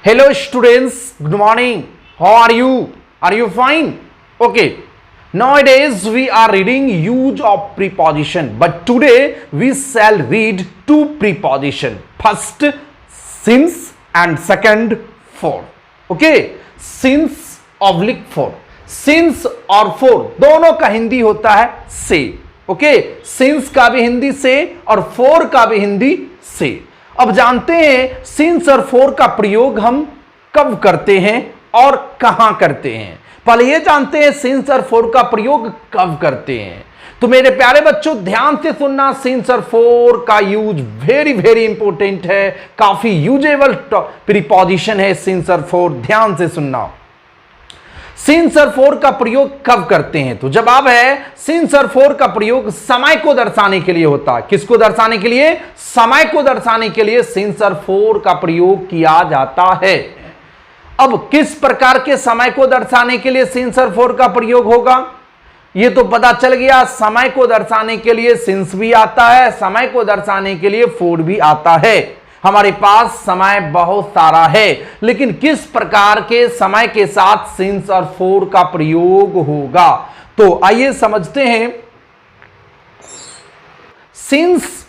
Hello students, good morning. How are you? Are you fine? Okay. Nowadays we are reading use of preposition, but today we shall read two preposition. First, since and second, for. Okay. Since oblique for. Since और for दोनों का हिंदी होता है से. Okay. since का भी हिंदी से और for का भी हिंदी से. अब जानते हैं सिंस और फोर का प्रयोग हम कब करते हैं और कहां करते हैं. पहले ये जानते हैं सिंस और फोर का प्रयोग कब करते हैं. तो मेरे प्यारे बच्चों ध्यान से सुनना. सिंस और फोर का यूज वेरी वेरी इंपॉर्टेंट है. काफी यूजेबल प्रीपोजिशन है सिंस और फोर. ध्यान से सुनना. सिंस और फोर का प्रयोग कब करते हैं. तो जवाब है सिंस और फोर का प्रयोग समय को दर्शाने के लिए होता है. किसको दर्शाने के लिए. समय को दर्शाने के लिए सिंस और फोर का प्रयोग किया जाता है. अब किस प्रकार के समय को दर्शाने के लिए सिंस और फोर का प्रयोग होगा यह तो पता चल गया. समय को दर्शाने के लिए सिंस भी आता है, समय को दर्शाने के लिए फोर भी आता है. हमारे पास समय बहुत सारा है, लेकिन किस प्रकार के समय के साथ सिंस और फोर का प्रयोग होगा तो आइए समझते हैं. सिंस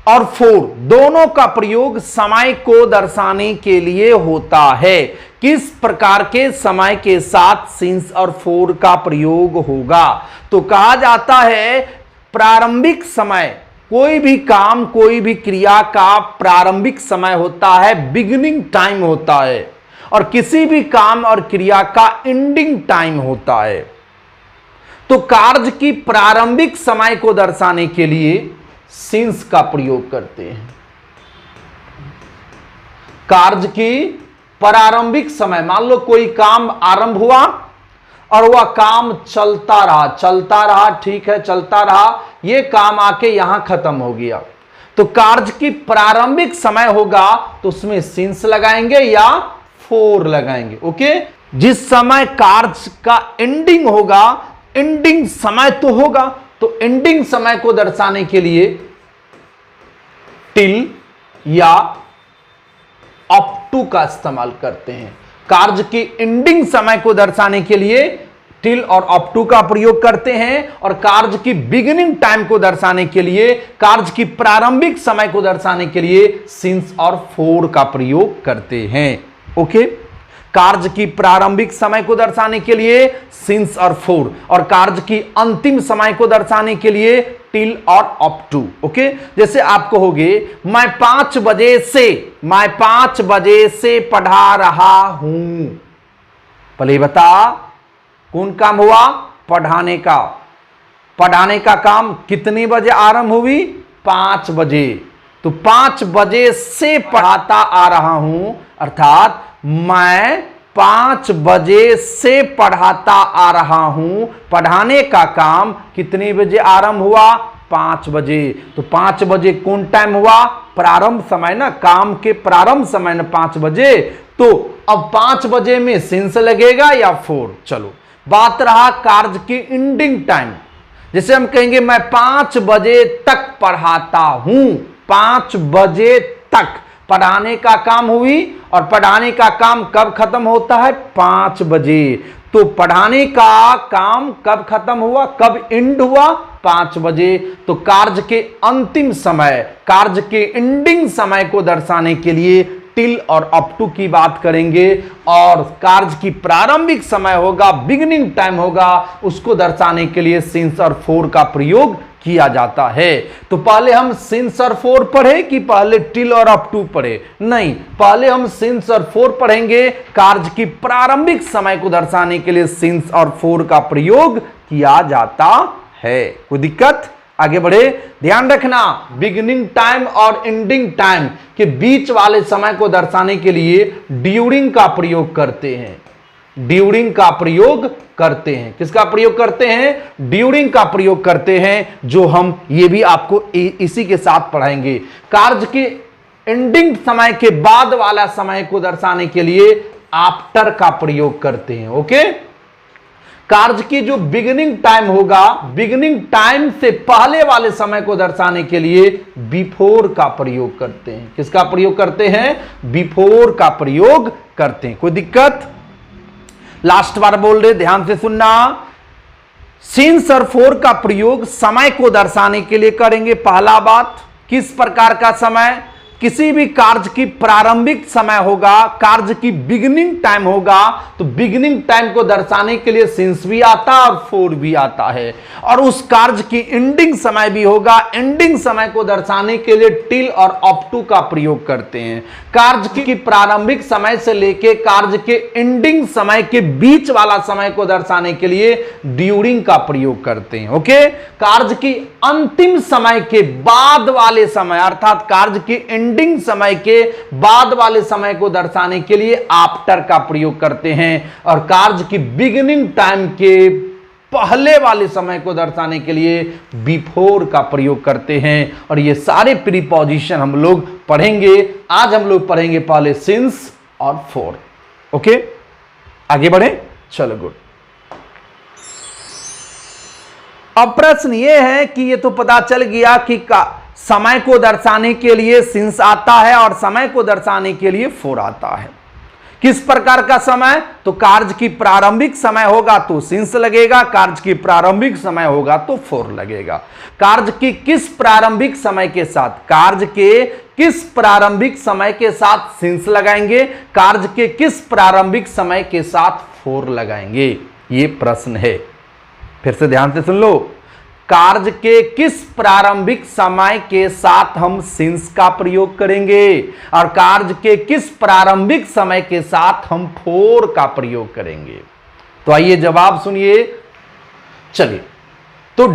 और फोर दोनों का प्रयोग समय को दर्शाने के लिए होता है. किस प्रकार के समय के साथ सिंस और फोर का प्रयोग होगा तो कहा जाता है प्रारंभिक समय. कोई भी काम कोई भी क्रिया का प्रारंभिक समय होता है, बिगिनिंग टाइम होता है, और किसी भी काम और क्रिया का एंडिंग टाइम होता है. तो कार्य की प्रारंभिक समय को दर्शाने के लिए सिंस का प्रयोग करते हैं. कार्य की प्रारंभिक समय, मान लो कोई काम आरंभ हुआ और वह काम चलता रहा, ठीक है, चलता रहा, यह काम आके यहां खत्म हो गया. तो कार्य की प्रारंभिक समय होगा तो उसमें सिंस लगाएंगे या फोर लगाएंगे. ओके. जिस समय कार्य का एंडिंग होगा, एंडिंग समय तो होगा, तो एंडिंग समय को दर्शाने के लिए टिल या अप टू का इस्तेमाल करते हैं. कार्य की एंडिंग समय को दर्शाने के लिए टिल और अप टू का प्रयोग करते हैं, और कार्य की बिगिनिंग टाइम को दर्शाने के लिए, कार्य की प्रारंभिक समय को दर्शाने के लिए सिंस और फोर का प्रयोग करते हैं. ओके. कार्य की प्रारंभिक समय को दर्शाने के लिए सिंस और फोर, और कार्य की अंतिम समय को दर्शाने के लिए टिल और अप टू. ओके. जैसे आप कहोगे मैं 5 बजे से पढ़ा रहा हूं. पहले बता कौन काम हुआ. पढ़ाने का. पढ़ाने का काम कितने बजे आरंभ हुई. 5 बजे. तो 5 बजे से पढ़ाता आ रहा हूं, अर्थात मैं 5 बजे से पढ़ाता आ रहा हूं. पढ़ाने का काम कितने बजे आरंभ हुआ. 5 बजे. तो 5 बजे कौन टाइम हुआ. प्रारंभ समय ना, काम के प्रारंभ समय ना 5 बजे. तो अब 5 बजे में सिंस लगेगा या फोर. चलो बात रहा कार्य की एंडिंग टाइम. जैसे हम कहेंगे मैं 5 बजे तक पढ़ाता हूं. 5 बजे तक पढ़ाने का काम हुई, और पढ़ाने का काम कब खत्म होता है. 5 बजे. तो पढ़ाने का काम कब खत्म हुआ, कब एंड हुआ. 5 बजे. तो कार्य के अंतिम समय, कार्य के एंडिंग समय को दर्शाने के लिए टिल और अप टू की बात करेंगे, और कार्य की प्रारंभिक समय होगा, बिगिनिंग टाइम होगा, उसको दर्शाने के लिए सिंस और फोर का प्रयोग किया जाता है. तो पहले हम सिंस और फोर पढ़े कि पहले टिल और अप टू पढ़े. नहीं, पहले हम सिंस और फोर पढ़ेंगे. कार्य की प्रारंभिक समय को दर्शाने के लिए सिंस और फोर का प्रयोग किया जाता है. कोई दिक्कत. आगे बढ़े. ध्यान रखना बिगिनिंग टाइम और एंडिंग टाइम के बीच वाले समय को दर्शाने के लिए ड्यूरिंग का प्रयोग करते हैं. ड्यूरिंग का प्रयोग करते हैं. किसका प्रयोग करते हैं. ड्यूरिंग का प्रयोग करते हैं, जो हम ये भी आपको इसी के साथ पढ़ाएंगे. कार्य के एंडिंग समय के बाद वाला समय को दर्शाने के लिए आफ्टर का प्रयोग करते हैं. ओके. कार्य की जो बिगिनिंग टाइम होगा, बिगिनिंग टाइम से पहले वाले समय को दर्शाने के लिए बिफोर का प्रयोग करते हैं। किसका प्रयोग करते हैं? बिफोर का प्रयोग करते हैं। कोई दिक्कत? लास्ट बार बोल रहे, ध्यान से सुनना। सिंस और फोर का प्रयोग समय को दर्शाने के लिए करेंगे। पहला बात, किस प्रकार का समय? किसी भी कार्य की प्रारंभिक समय होगा, कार्य की बिगिनिंग टाइम होगा, तो बिगिनिंग टाइम को दर्शाने के लिए सिंस भी आता है और फोर भी आता है। और उस कार्य की एंडिंग समय भी होगा, एंडिंग समय को दर्शाने के लिए टिल और अप टू का प्रयोग करते हैं। कार्य की प्रारंभिक समय से लेके कार्य के एंडिंग समय के बीच वाला समय को दर्शाने के लिए ड्यूरिंग का प्रयोग करते हैं। ओके, कार्य की अंतिम समय के बाद वाले समय, अर्थात कार्य की एंडिंग समय के बाद वाले समय को दर्शाने के लिए आफ्टर का प्रयोग करते हैं। और कार्य की बिगिनिंग टाइम के पहले वाले समय को दर्शाने के लिए बिफोर का प्रयोग करते हैं। और ये सारे प्रीपोजिशन हम लोग पढ़ेंगे। आज हम लोग पढ़ेंगे पहले सिंस और फोर। ओके, आगे बढ़े, चलो गुड। अब प्रश्न ये है कि ये तो पता चल गया कि समय को दर्शाने के लिए सिंस आता है और समय को दर्शाने के लिए फोर आता है। किस प्रकार का समय? तो कार्य की प्रारंभिक समय होगा तो सिंस लगेगा, कार्य की प्रारंभिक समय होगा तो फोर लगेगा। कार्य की किस प्रारंभिक समय के साथ? कार्य के किस प्रारंभिक समय के साथ सिंस लगाएंगे? कार्य के किस प्रारंभिक समय के साथ फोर लगाएंगे? ये प्रश्न है। फिर से ध्यान से सुन लो। कार्य के किस प्रारंभिक समय के साथ हम सिंस का प्रयोग करेंगे और कार्य के किस प्रारंभिक समय के साथ हम फोर का प्रयोग करेंगे? तो आइए जवाब सुनिए। चलिए, तो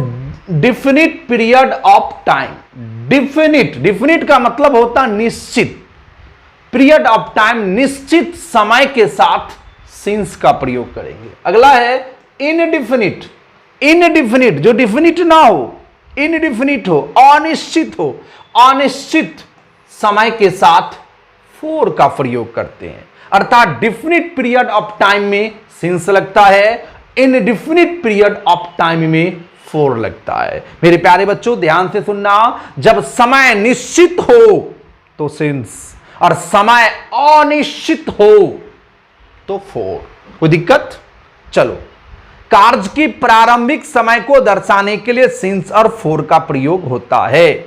definite period of time, definite का मतलब होता निश्चित, पीरियड ऑफ टाइम निश्चित समय के साथ सिंस का प्रयोग करेंगे। अगला है इनडिफिनिट, इनडिफिनिट जो डिफिनिट ना हो, इनडिफिनिट हो, अनिश्चित हो, अनिश्चित समय के साथ फोर का प्रयोग करते हैं। अर्थात डिफिनिट पीरियड ऑफ टाइम में सिंस लगता है, इनडिफिनिट पीरियड ऑफ टाइम में फोर लगता है। मेरे प्यारे बच्चों ध्यान से सुनना, जब समय निश्चित हो तो सिंस और समय अनिश्चित हो तो फोर। कोई दिक्कत? चलो, कार्य की प्रारंभिक समय को दर्शाने के लिए सिंस और फोर का प्रयोग होता है,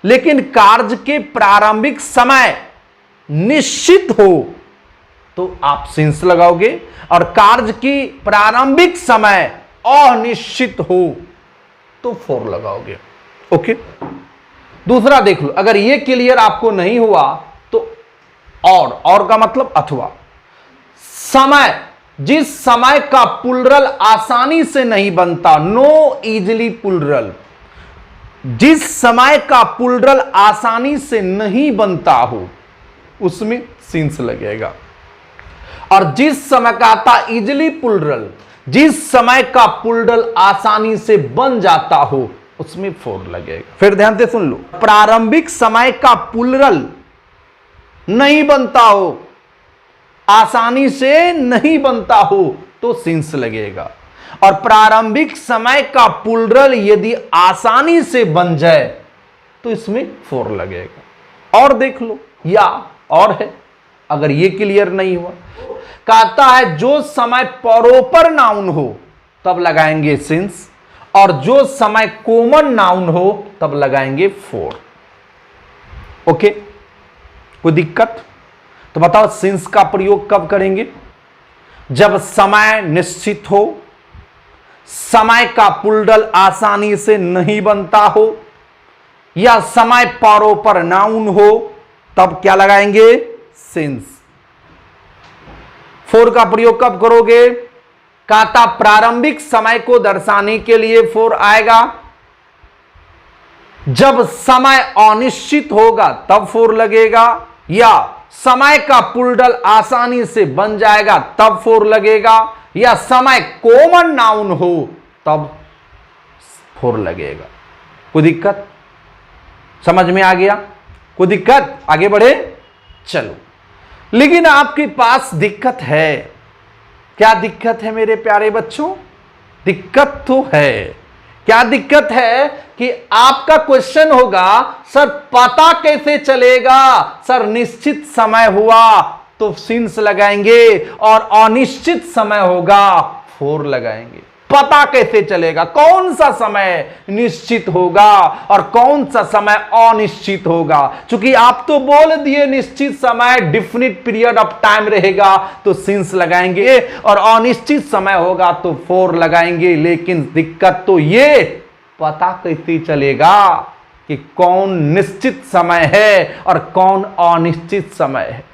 लेकिन कार्य के प्रारंभिक समय निश्चित हो तो आप सिंस लगाओगे और कार्य की प्रारंभिक समय अनिश्चित हो तो फोर लगाओगे। ओके, दूसरा देख लो। अगर ये क्लियर आपको नहीं हुआ तो और का मतलब अथवा। समय, जिस समय का प्लुरल आसानी से नहीं बनता, नो इजिली प्लुरल, जिस समय का प्लुरल आसानी से नहीं बनता हो उसमें सिंस लगेगा। और जिस समय का आता इजिली प्लुरल, जिस समय का प्लुरल आसानी से बन जाता हो उसमें फोर लगेगा। फिर ध्यान से सुन लो। प्रारंभिक समय का प्लुरल नहीं बनता हो, आसानी से नहीं बनता हो तो सिंस लगेगा। और प्रारंभिक समय का प्लुरल यदि आसानी से बन जाए तो इसमें फोर लगेगा। और देख लो, या और है, अगर ये क्लियर नहीं हुआ, कहता है जो समय प्रॉपर नाउन हो तब लगाएंगे सिंस और जो समय कॉमन नाउन हो तब लगाएंगे फोर। ओके, कोई दिक्कत? तो बताओ सिंस का प्रयोग कब करेंगे? जब समय निश्चित हो, समय का प्लुरल आसानी से नहीं बनता हो या समय प्रॉपर नाउन हो तब क्या लगाएंगे? सिंस। फोर का प्रयोग कब करोगे? कहता प्रारंभिक समय को दर्शाने के लिए फोर आएगा, जब समय अनिश्चित होगा तब फोर लगेगा, या समय का प्लुरल आसानी से बन जाएगा तब फोर लगेगा, या समय कॉमन नाउन हो तब फोर लगेगा। कोई दिक्कत? समझ में आ गया? कोई दिक्कत? आगे बढ़े, चलो। लेकिन आपके पास दिक्कत है। क्या दिक्कत है मेरे प्यारे बच्चों? दिक्कत तो है। क्या दिक्कत है कि आपका क्वेश्चन होगा सर पता कैसे चलेगा, सर निश्चित समय हुआ तो सिंस लगाएंगे और अनिश्चित समय होगा फोर लगाएंगे। पता कैसे चलेगा कौन सा समय निश्चित होगा और कौन सा समय अनिश्चित होगा? क्योंकि आप तो बोल दिए निश्चित समय डिफिनिट पीरियड ऑफ टाइम रहेगा तो सिंस लगाएंगे और अनिश्चित समय होगा तो फोर लगाएंगे। लेकिन दिक्कत तो ये पता कैसे चलेगा कि कौन निश्चित समय है और कौन अनिश्चित समय है?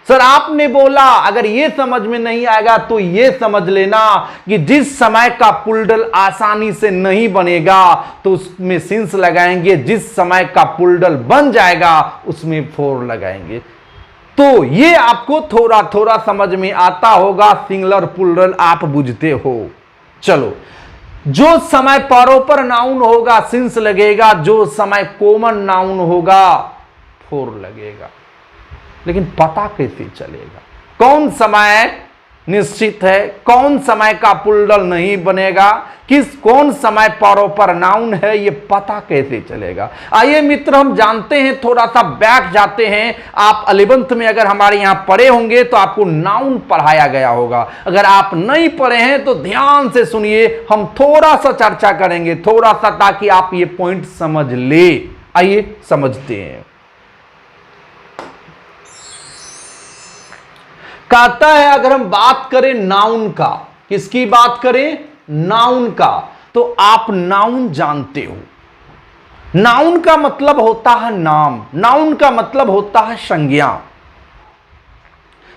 सर आपने बोला अगर ये समझ में नहीं आएगा तो ये समझ लेना कि जिस समय का पुलडल आसानी से नहीं बनेगा तो उसमें सिंस लगाएंगे, जिस समय का पुलडल बन जाएगा उसमें फोर लगाएंगे। तो ये आपको थोड़ा थोड़ा समझ में आता होगा, सिंगुलर पुलडल आप बुझते हो। चलो, जो समय परोपर नाउन होगा सिंस लगेगा, जो समय कॉमन नाउन होगा फोर लगेगा। लेकिन पता कैसे चलेगा कौन समय निश्चित है, कौन समय का पुलडल नहीं बनेगा, कौन समय परोपर नाउन है, ये पता कैसे चलेगा? आइए मित्र हम जानते हैं, थोड़ा सा बैक जाते हैं। आप 11th में अगर हमारे यहां पढ़े होंगे तो आपको नाउन पढ़ाया गया होगा। अगर आप नहीं पढ़े हैं तो ध्यान से सुनिए, हम थोड़ा सा चर्चा करेंगे, थोड़ा सा, ताकि आप ये पॉइंट समझ ले। आइए समझते हैं। कहता है अगर हम बात करें नाउन का, किसकी बात करें? नाउन का। तो आप नाउन जानते हो, नाउन का मतलब होता है नाम, नाउन का मतलब होता है संज्ञा।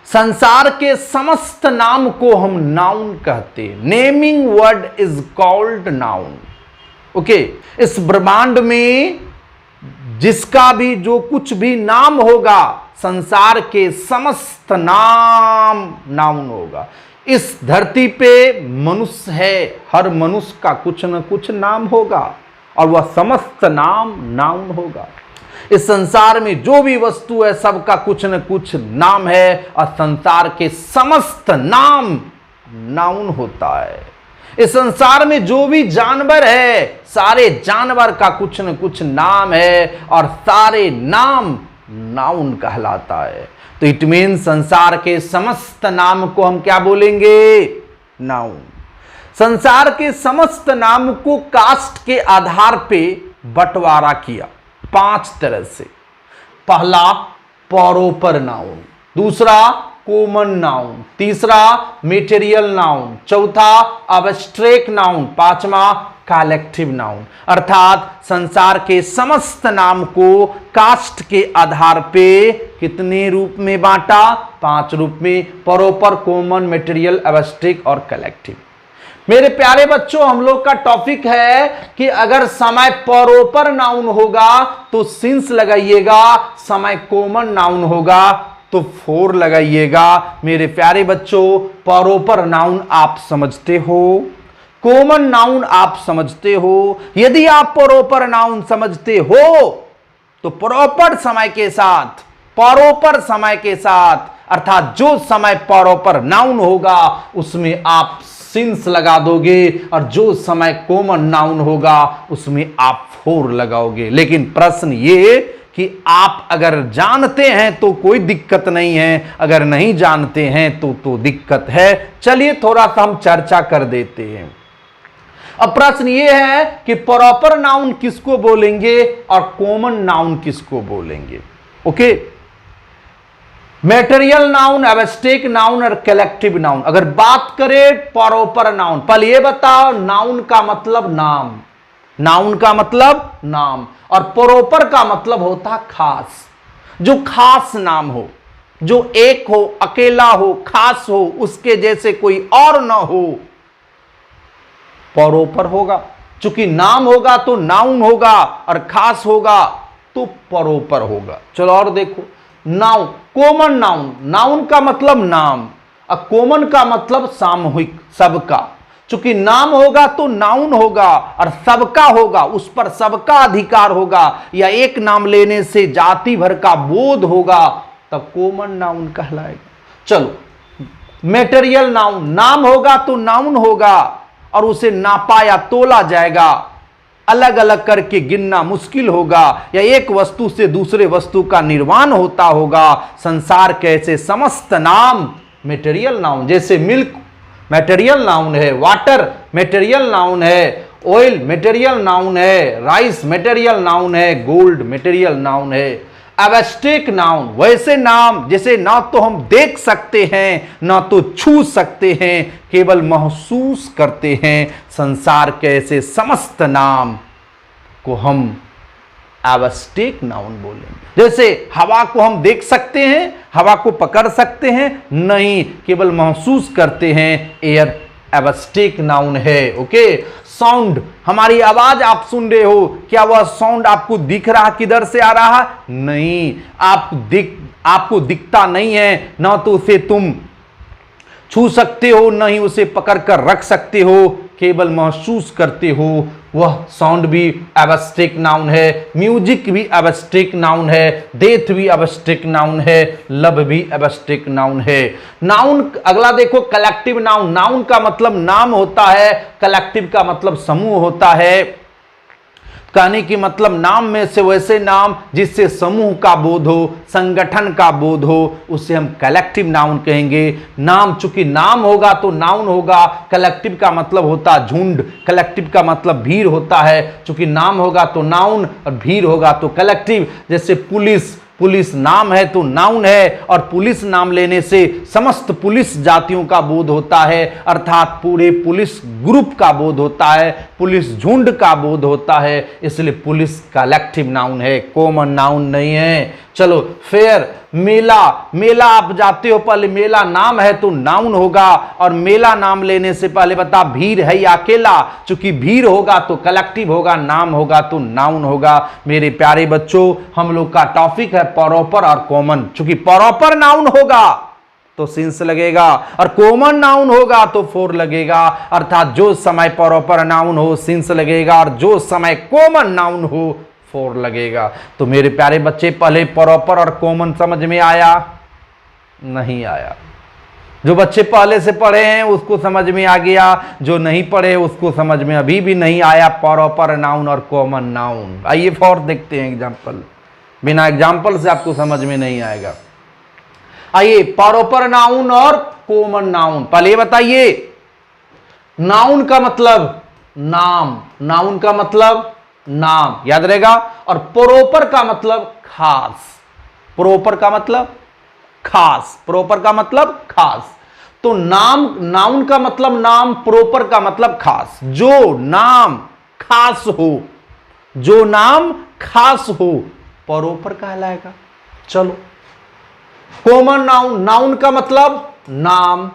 संसार के समस्त नाम को हम नाउन कहते हैं। Naming word is called noun. Okay, इस ब्रह्मांड में जिसका भी जो कुछ भी नाम होगा, संसार के समस्त नाम नाउन होगा। इस धरती पे मनुष्य है, हर मनुष्य का कुछ न कुछ नाम होगा और वह समस्त नाम नाउन होगा। इस संसार में जो भी वस्तु है सबका कुछ न कुछ नाम है और संसार के समस्त नाम नाउन होता है। इस संसार में जो भी जानवर है सारे जानवर का कुछ न कुछ नाम है और सारे नाम नाउन कहलाता है। तो इट मीन संसार के समस्त नाम को हम क्या बोलेंगे? नाउन। संसार के समस्त नाम को कास्ट के आधार पे बंटवारा किया 5 तरह से। पहला परोपर नाउन, दूसरा कॉमन नाउन, तीसरा मेटेरियल नाउन, चौथा अब्स्ट्रैक्ट नाउन, पांचवा कलेक्टिव नाउन। अर्थात संसार के समस्त नाम को कास्ट के आधार पे कितने रूप में बांटा? 5 रूप में, परोपर, कॉमन, मेटेरियल, अब्स्ट्रैक्ट और कलेक्टिव। मेरे प्यारे बच्चों, हम लोग का टॉपिक है कि अगर समय परोपर नाउन होगा तो सिंस लगाइएगा, समय कॉमन नाउन होगा तो फोर लगाइएगा। मेरे प्यारे बच्चों, परोपर नाउन आप समझते हो, कॉमन नाउन आप समझते हो। यदि आप परोपर नाउन समझते हो तो प्रॉपर समय के साथ, परोपर समय के साथ, अर्थात जो समय परोपर नाउन होगा उसमें आप सिंस लगा दोगे और जो समय कॉमन नाउन होगा उसमें आप फोर लगाओगे। लेकिन प्रश्न ये कि आप अगर जानते हैं तो कोई दिक्कत नहीं है, अगर नहीं जानते हैं तो दिक्कत है। चलिए थोड़ा सा हम चर्चा कर देते हैं। अब प्रश्न ये है कि प्रॉपर नाउन किसको बोलेंगे और कॉमन नाउन किसको बोलेंगे? Okay, material noun, abstract noun और कलेक्टिव नाउन। अगर बात करें प्रॉपर नाउन, पहले ये बताओ नाउन का मतलब नाम, नाउन का मतलब नाम और प्रॉपर का मतलब होता खास। जो खास नाम हो, जो एक हो, अकेला हो, खास हो, उसके जैसे कोई और ना हो, प्रॉपर होगा। चूंकि नाम होगा तो नाउन होगा और खास होगा तो प्रॉपर होगा। चलो और देखो, नाउन, कॉमन नाउन, नाउन का मतलब नाम और कॉमन का मतलब सामूहिक, सबका। चूंकि नाम होगा तो नाउन होगा और सबका होगा, उस पर सबका अधिकार होगा, या एक नाम लेने से जाति भर का बोध होगा, तब कॉमन नाउन कहलाएगा। चलो, मेटेरियल नाउन, नाम होगा तो नाउन होगा और उसे नापा या तोला जाएगा, अलग अलग करके गिनना मुश्किल होगा, या एक वस्तु से दूसरे वस्तु का निर्माण होता होगा। संसार के ऐसे समस्त नाम मेटेरियल नाउन, जैसे मिल्क मेटेरियल नाउन है, वाटर मेटेरियल नाउन है, ऑयल मेटेरियल नाउन है, राइस मेटेरियल नाउन है, गोल्ड मेटेरियल नाउन है। एब्स्ट्रैक्ट नाउन वैसे नाम जैसे ना तो हम देख सकते हैं ना तो छू सकते हैं, केवल महसूस करते हैं। संसार के ऐसे समस्त नाम को हम एब्स्ट्रैक्ट नाउन बोलेंगे। जैसे हवा को हम देख सकते हैं, हवा को पकड़ सकते हैं नहीं, केवल महसूस करते हैं, एयर एब्स्ट्रैक्ट नाउन है। ओके, साउंड, हमारी आवाज आप सुन रहे हो, क्या वह साउंड आपको दिख रहा, किधर से आ रहा? नहीं, आपको दिखता नहीं है, ना तो उसे तुम छू सकते हो, ना ही उसे पकड़ कर रख सकते हो, केवल महसूस करते हो। वह साउंड भी एब्स्ट्रैक्ट नाउन है, म्यूजिक भी एब्स्ट्रैक्ट नाउन है, डेथ भी एब्स्ट्रैक्ट नाउन है, लव भी एब्स्ट्रैक्ट नाउन है। नाउन अगला देखो, कलेक्टिव नाउन। नाउन का मतलब नाम होता है, कलेक्टिव का मतलब समूह होता है। कहने की मतलब नाम में से वैसे नाम जिससे समूह का बोध हो, संगठन का बोध हो, उसे हम कलेक्टिव नाउन कहेंगे। नाम, चूंकि नाम होगा तो नाउन होगा, कलेक्टिव का मतलब होता झुंड, कलेक्टिव का मतलब भीड़ होता है। चूंकि नाम होगा तो नाउन और भीड़ होगा तो कलेक्टिव। जैसे पुलिस, पुलिस नाम है तो नाउन है, और पुलिस नाम लेने से समस्त पुलिस जातियों का बोध होता है, अर्थात पूरे पुलिस ग्रुप का बोध होता है, पुलिस झुंड का बोध होता है, इसलिए पुलिस कलेक्टिव नाउन है, कॉमन नाउन नहीं है। चलो, फेयर, मेला, मेला आप जाते हो, पहले मेला नाम है तो नाउन होगा, और मेला नाम लेने से पहले बता भीड़ है या अकेला, चूंकि भीड़ होगा तो कलेक्टिव होगा, नाम होगा तो नाउन होगा। मेरे प्यारे बच्चों, हम लोग का टॉपिक है प्रॉपर और कॉमन। चूंकि प्रॉपर नाउन होगा तो सिंस लगेगा, और कॉमन नाउन होगा तो फोर लगेगा, अर्थात जो समय प्रॉपर नाउन हो सिंस लगेगा, और जो समय कॉमन नाउन हो फोर लगेगा। तो मेरे प्यारे बच्चे, पहले प्रॉपर और कॉमन समझ में आया? नहीं आया। जो बच्चे पहले से पढ़े हैं उसको समझ में आ गया, जो नहीं पढ़े उसको समझ में अभी भी नहीं आया प्रॉपर नाउन और कॉमन नाउन। आइए फॉर देखते हैं एग्जाम्पल, बिना एग्जाम्पल से आपको समझ में नहीं आएगा। आइए, प्रॉपर नाउन और कॉमन नाउन। पहले बताइए, नाउन का मतलब नाम, नाउन का मतलब नाम, याद रहेगा, और प्रॉपर का मतलब खास, प्रॉपर का मतलब खास, प्रॉपर का मतलब खास। तो नाम, नाउन का मतलब नाम, प्रॉपर का मतलब खास। जो नाम खास हो, जो नाम खास हो प्रॉपर कहलाएगा। चलो, कॉमन नाउन, नाउन का मतलब नाम,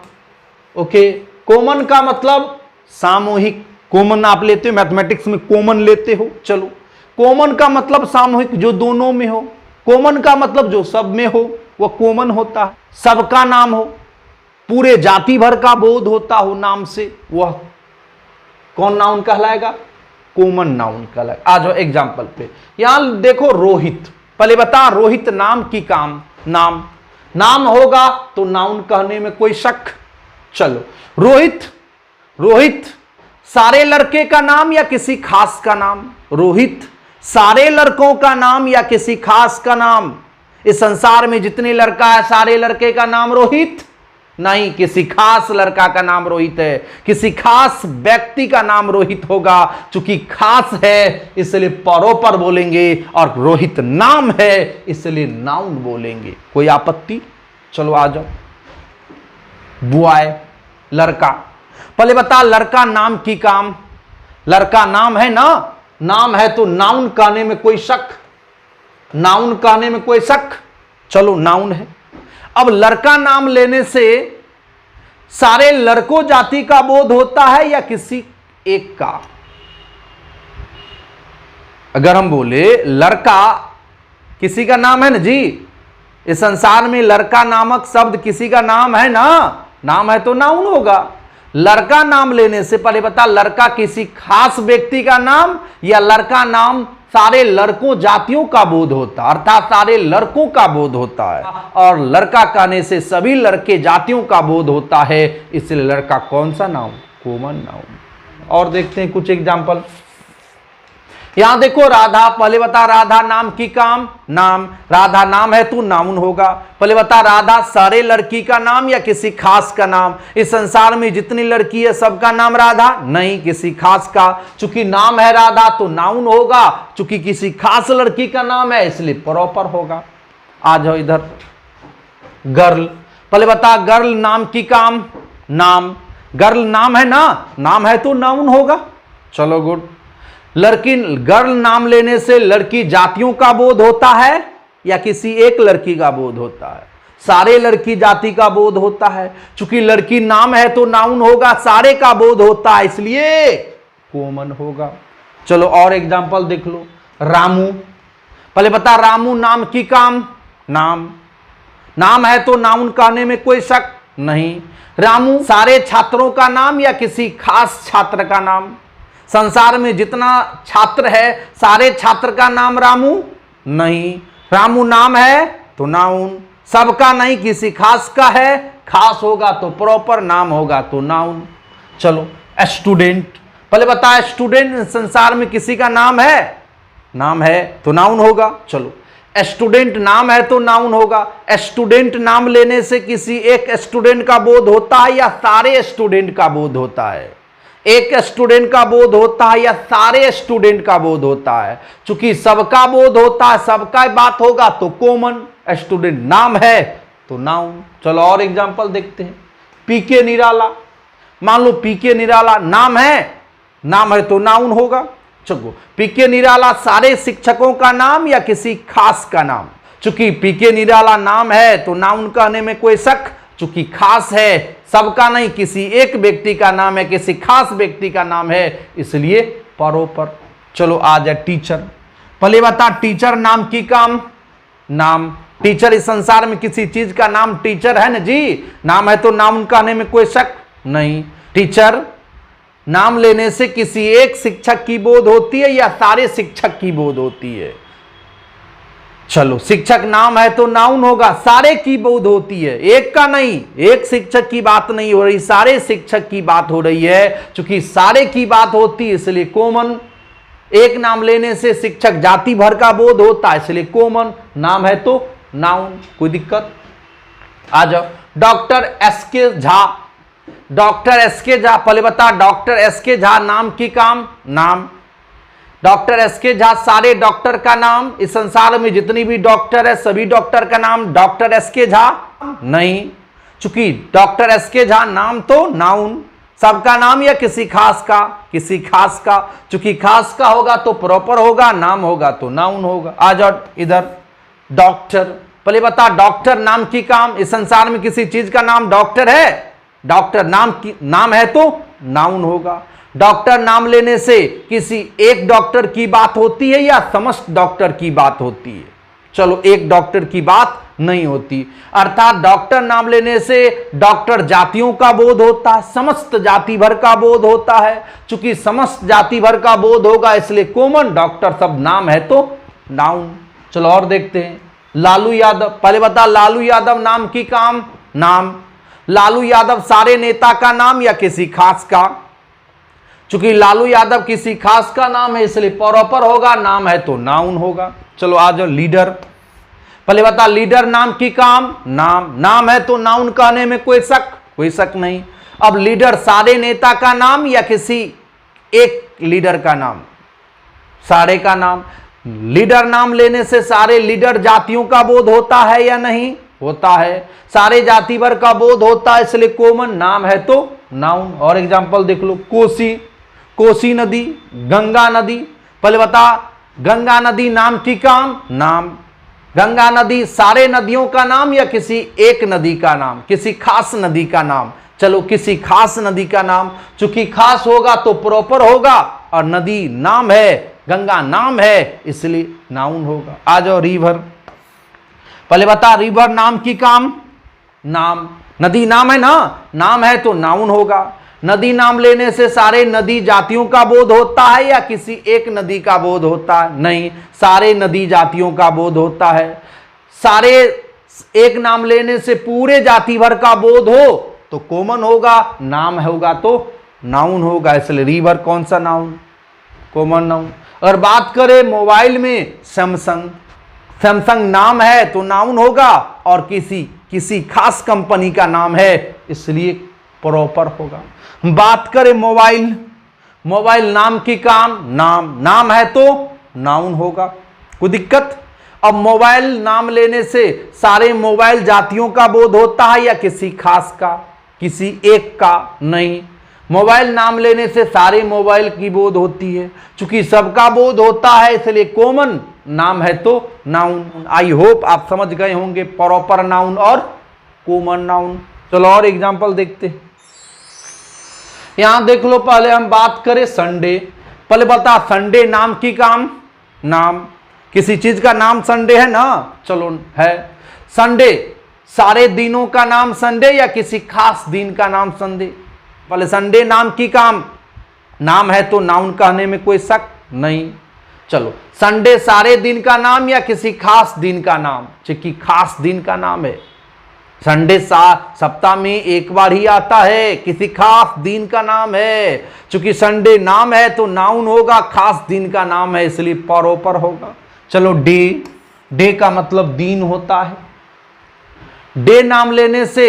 ओके, कॉमन का मतलब सामूहिक। कॉमन आप लेते हो, मैथमेटिक्स में कॉमन लेते हो। चलो, कॉमन का मतलब सामूहिक, जो दोनों में हो। कॉमन का मतलब जो सब में हो वह कॉमन होता है, सबका नाम हो, पूरे जाति भर का बोध होता हो नाम से, वह कौन नाउन कहलाएगा? कॉमन नाउन कहलाएगा। आ जाओ एग्जाम्पल पे, यहां देखो रोहित। पहले बता, रोहित नाम की काम, नाम, नाम होगा तो नाउन कहने में कोई शक? चलो, रोहित, रोहित सारे लड़के का नाम या किसी खास का नाम? रोहित सारे लड़कों का नाम या किसी खास का नाम? इस संसार में जितने लड़का है सारे लड़के का नाम रोहित? नहीं, किसी खास लड़का का नाम रोहित है, किसी खास व्यक्ति का नाम रोहित होगा। चूंकि खास है इसलिए प्रॉपर बोलेंगे, और रोहित नाम है इसलिए नाउन बोलेंगे। कोई आपत्ति? चलो आ जाओ। बॉय, लड़का। पहले बता, लड़का नाम की काम, लड़का नाम है ना, नाम है तो नाउन कहने में कोई शक? नाउन कहने में कोई शक? चलो, नाउन है। अब लड़का नाम लेने से सारे लड़कों जाति का बोध होता है या किसी एक का? अगर हम बोले लड़का किसी का नाम है ना जी, इस संसार में लड़का नामक शब्द किसी का नाम है ना, नाम है तो नाउन होगा। लड़का नाम लेने से पहले बता, लड़का किसी खास व्यक्ति का नाम या लड़का नाम सारे लड़कों जातियों का बोध होता, अर्थात सारे लड़कों का बोध होता है, और लड़का कहने से सभी लड़के जातियों का बोध होता है, इसलिए लड़का कौन सा नाउन? Common noun. और देखते हैं कुछ एग्जाम्पल। यहां देखो राधा, पहले बता राधा नाम की काम, नाम, राधा नाम है तो नाउन होगा। पहले बता राधा सारे लड़की का नाम या किसी खास का नाम? इस संसार में जितनी लड़की है सबका नाम राधा? नहीं, किसी खास का। चूंकि नाम है राधा तो नाउन होगा, चूंकि किसी खास लड़की का नाम है इसलिए प्रॉपर होगा। आ जाओ इधर, गर्ल, पहले बता गर्ल नाम की काम, नाम, गर्ल नाम है ना, नाम है तो नाउन होगा। चलो गुड। लड़की, गर्ल नाम लेने से लड़की जातियों का बोध होता है या किसी एक लड़की का बोध होता है? सारे लड़की जाति का बोध होता है। चूंकि लड़की नाम है तो नाउन होगा, सारे का बोध होता है इसलिए कॉमन होगा। चलो और एग्जांपल देख लो। रामू, पहले बता रामू नाम की काम, नाम, नाम है तो नाउन कहने में कोई शक नहीं। रामू सारे छात्रों का नाम या किसी खास छात्र का नाम? संसार में जितना छात्र है सारे छात्र का नाम रामू? नहीं, रामू नाम है तो नाउन, सबका नहीं किसी खास का है, खास होगा तो प्रॉपर, नाम होगा तो नाउन। चलो स्टूडेंट, पहले बताया स्टूडेंट संसार में किसी का नाम है, नाम है तो नाउन होगा। चलो स्टूडेंट नाम है तो नाउन होगा। स्टूडेंट नाम लेने से किसी एक स्टूडेंट का बोध होता है या सारे स्टूडेंट का बोध होता है? एक स्टूडेंट का बोध होता है या सारे स्टूडेंट का बोध होता है? चूंकि सबका बोध होता है, सबका बात होगा तो कॉमन, स्टूडेंट नाम है तो नाउन। चलो और एग्जांपल देखते हैं। पीके निराला, मान लो पीके निराला नाम है तो नाउन होगा। चलो पीके निराला सारे शिक्षकों का नाम या किसी खास का नाम? चूंकि पीके निराला नाम है तो नाउन कहने में कोई शक, चूंकि खास है, सबका नहीं किसी एक व्यक्ति का नाम है, किसी खास व्यक्ति का नाम है इसलिए प्रॉपर। चलो आ जाए टीचर, पहले बता टीचर नाम की काम, नाम, टीचर इस संसार में किसी चीज का नाम टीचर है ना जी, नाम है तो नाउन कहने में कोई शक नहीं। टीचर नाम लेने से किसी एक शिक्षक की बोध होती है या सारे शिक्षक की बोध होती है? चलो शिक्षक नाम है तो नाउन होगा, सारे की बोध होती है, एक का नहीं, एक शिक्षक की बात नहीं हो रही, सारे शिक्षक की बात हो रही है। चूंकि सारे की बात होती है इसलिए कॉमन। एक नाम लेने से शिक्षक जाति भर का बोध होता है इसलिए कॉमन, नाम है तो नाउन। कोई दिक्कत? आ जाओ डॉक्टर एस के झा, डॉक्टर एस के झा, पहले बता डॉक्टर एस के झा नाम की काम, नाम, डॉक्टर एस के झा सारे डॉक्टर का नाम? इस संसार में जितनी भी डॉक्टर है सभी डॉक्टर का नाम डॉक्टर एस के झा? नहीं, चूंकि डॉक्टर एस के झा नाम तो नाउन, सबका नाम या किसी खास का? किसी खास का। चूंकि खास का होगा तो प्रॉपर होगा, नाम होगा तो नाउन होगा। आ जाओ इधर डॉक्टर, पहले बता डॉक्टर नाम की काम? इस संसार में किसी चीज का नाम डॉक्टर है? डॉक्टर नाम है तो नाउन होगा। डॉक्टर नाम लेने से किसी एक डॉक्टर की बात होती है या समस्त डॉक्टर की बात होती है? चलो एक डॉक्टर की बात नहीं होती, अर्थात डॉक्टर नाम लेने से डॉक्टर जातियों का बोध होता है, समस्त जाति भर का बोध होता है। चूंकि समस्त जाति भर का बोध होगा इसलिए कॉमन, डॉक्टर सब नाम है तो नाउन। चलो और देखते हैं। लालू यादव, पहले बता लालू यादव नाम की काम, नाम, लालू यादव सारे नेता का नाम या किसी खास का? चूंकि लालू यादव किसी खास का नाम है इसलिए प्रॉपर होगा, नाम है तो नाउन होगा। चलो आ जाओ लीडर, पहले बता लीडर नाम की काम, नाम, नाम है तो नाउन कहने में कोई शक नहीं। अब लीडर सारे नेता का नाम या किसी एक लीडर का नाम? सारे का नाम। लीडर नाम लेने से सारे लीडर जातियों का बोध होता है या नहीं? होता है, सारे जाति भर का बोध होता है इसलिए कॉमन, नाम है तो नाउन। और एग्जांपल देख लो। कोसी, कोसी नदी, गंगा नदी, पहले बता गंगा नदी नाम की काम, नाम, गंगा नदी सारे नदियों का नाम या किसी एक नदी का नाम? किसी खास नदी का नाम। चलो किसी खास नदी का नाम, चूंकि खास होगा तो प्रॉपर होगा और नदी नाम है, गंगा नाम है इसलिए नाउन होगा। आ जाओ रिवर, पहले बता रिवर नाम की काम, नाम, नदी नाम है ना, नाम है तो नाउन होगा। नदी नाम लेने से सारे नदी जातियों का बोध होता है या किसी एक नदी का बोध होता है? नहीं, सारे नदी जातियों का बोध होता है। सारे एक नाम लेने से पूरे जाति भर का बोध हो तो कॉमन होगा, नाम होगा तो नाउन होगा, इसलिए रिवर कौन सा नाउन, कॉमन नाउन। अगर बात करें मोबाइल में सैमसंग, सैमसंग नाम है तो नाउन होगा, और किसी खास कंपनी का नाम है इसलिए प्रॉपर होगा। बात करें मोबाइल, मोबाइल नाम की काम, नाम है तो नाउन होगा, कोई दिक्कत। अब मोबाइल नाम लेने से सारे मोबाइल जातियों का बोध होता है या किसी खास का, किसी एक का नहीं। मोबाइल नाम लेने से सारे मोबाइल की बोध होती है, चूंकि सबका बोध होता है इसलिए कॉमन नाम है तो नाउन। आई होप आप समझ गए होंगे प्रॉपर नाउन और कॉमन नाउन। चलो और एग्जांपल देखते हैं। यहां देख लो, पहले हम बात करें संडे। पहले बता, संडे नाम की काम, नाम किसी चीज का नाम संडे है ना, चलो है। संडे सारे दिनों का नाम संडे या किसी खास दिन का नाम संडे। पहले संडे नाम की काम, नाम है तो नाउन कहने में कोई शक नहीं। चलो संडे सारे दिन का नाम या किसी खास दिन का नाम, क्योंकि खास दिन का नाम है। संडे सप्ताह में एक बार ही आता है, किसी खास दिन का नाम है। क्योंकि संडे नाम है तो नाउन होगा, खास दिन का नाम है इसलिए प्रॉपर होगा। चलो डे का मतलब दिन होता है। डे नाम लेने से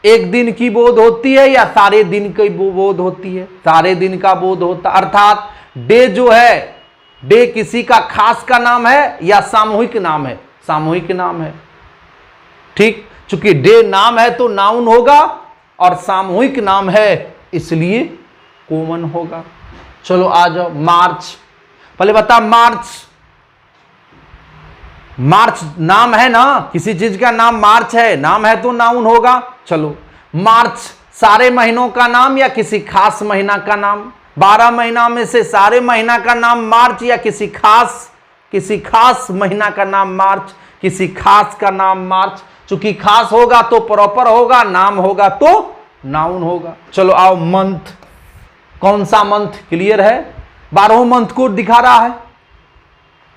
एक दिन की बोध होती है या सारे दिन की बोध होती है, सारे दिन का बोध होता। अर्थात डे जो है, डे किसी का खास का नाम है या सामूहिक नाम है, सामूहिक नाम है। ठीक, चूंकि डे नाम है तो नाउन होगा और सामूहिक नाम है इसलिए कॉमन होगा। चलो आ जाओ मार्च। पहले बता, मार्च नाम है ना, किसी चीज का नाम मार्च है, नाम है तो नाउन होगा। चलो मार्च सारे महीनों का नाम या किसी खास महीना का नाम। 12 महीना में से सारे महीना का नाम मार्च या किसी खास महीना का नाम मार्च, किसी खास का नाम मार्च। चूंकि खास होगा तो प्रॉपर होगा, नाम होगा तो नाउन होगा। चलो आओ मंथ। कौन सा मंथ, क्लियर है? 12 मंथ को दिखा रहा है।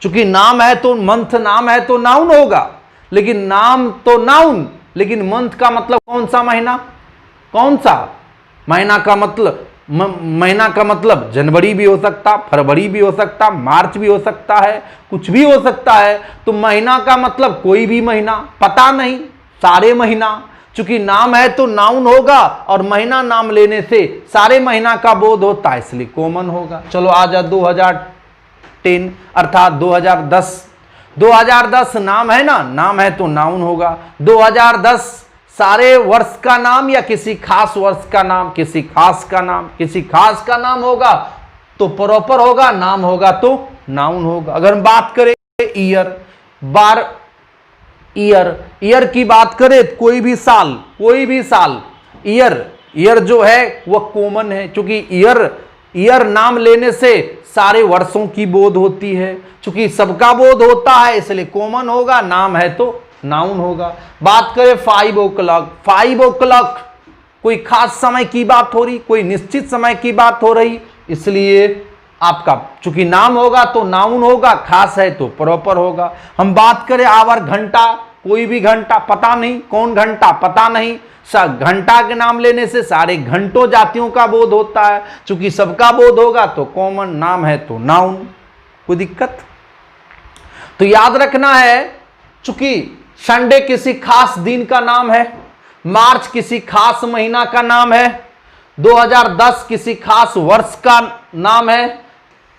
चूंकि नाम है तो मंथ नाम है तो नाउन होगा, लेकिन नाम तो नाउन, लेकिन मंथ का मतलब कौन सा महीना, कौन सा महीना का मतलब, महीना का मतलब जनवरी भी हो सकता, फरवरी भी हो सकता, मार्च भी हो सकता है, कुछ भी हो सकता है। तो महीना का मतलब कोई भी महीना, पता नहीं, सारे महीना। चूंकि नाम है तो नाउन होगा और महीना नाम लेने से सारे महीना का बोध होता है इसलिए कॉमन होगा। चलो आ जा 2010 अर्थात 2010। 2010 नाम है ना, नाम है तो नाउन होगा। 2010 सारे वर्ष का नाम या किसी खास वर्ष का नाम, किसी खास का नाम होगा तो प्रॉपर होगा, नाम होगा तो नाउन होगा। अगर हम बात करें ईयर की बात करें, कोई भी साल, ईयर जो है वह कॉमन है। क्योंकि ईयर नाम लेने से सारे वर्षों की बोध होती है, क्योंकि सबका बोध होता है इसलिए कॉमन होगा, नाम है तो नाउन होगा। बात करें 5 o'clock, कोई खास समय की बात हो रही, कोई निश्चित समय की बात हो रही, इसलिए आपका चूंकि नाम होगा तो नाउन होगा, खास है तो प्रॉपर होगा। हम बात करें आवर, घंटा, कोई भी घंटा, पता नहीं कौन घंटा, पता नहीं। घंटा के नाम लेने से सारे घंटों जातियों का बोध होता है, चूंकि सबका बोध होगा तो कॉमन, नाम है तो नाउन। कोई दिक्कत? तो याद रखना है, चूंकि संडे किसी खास दिन का नाम है, मार्च किसी खास महीना का नाम है, 2010 किसी खास वर्ष का नाम है,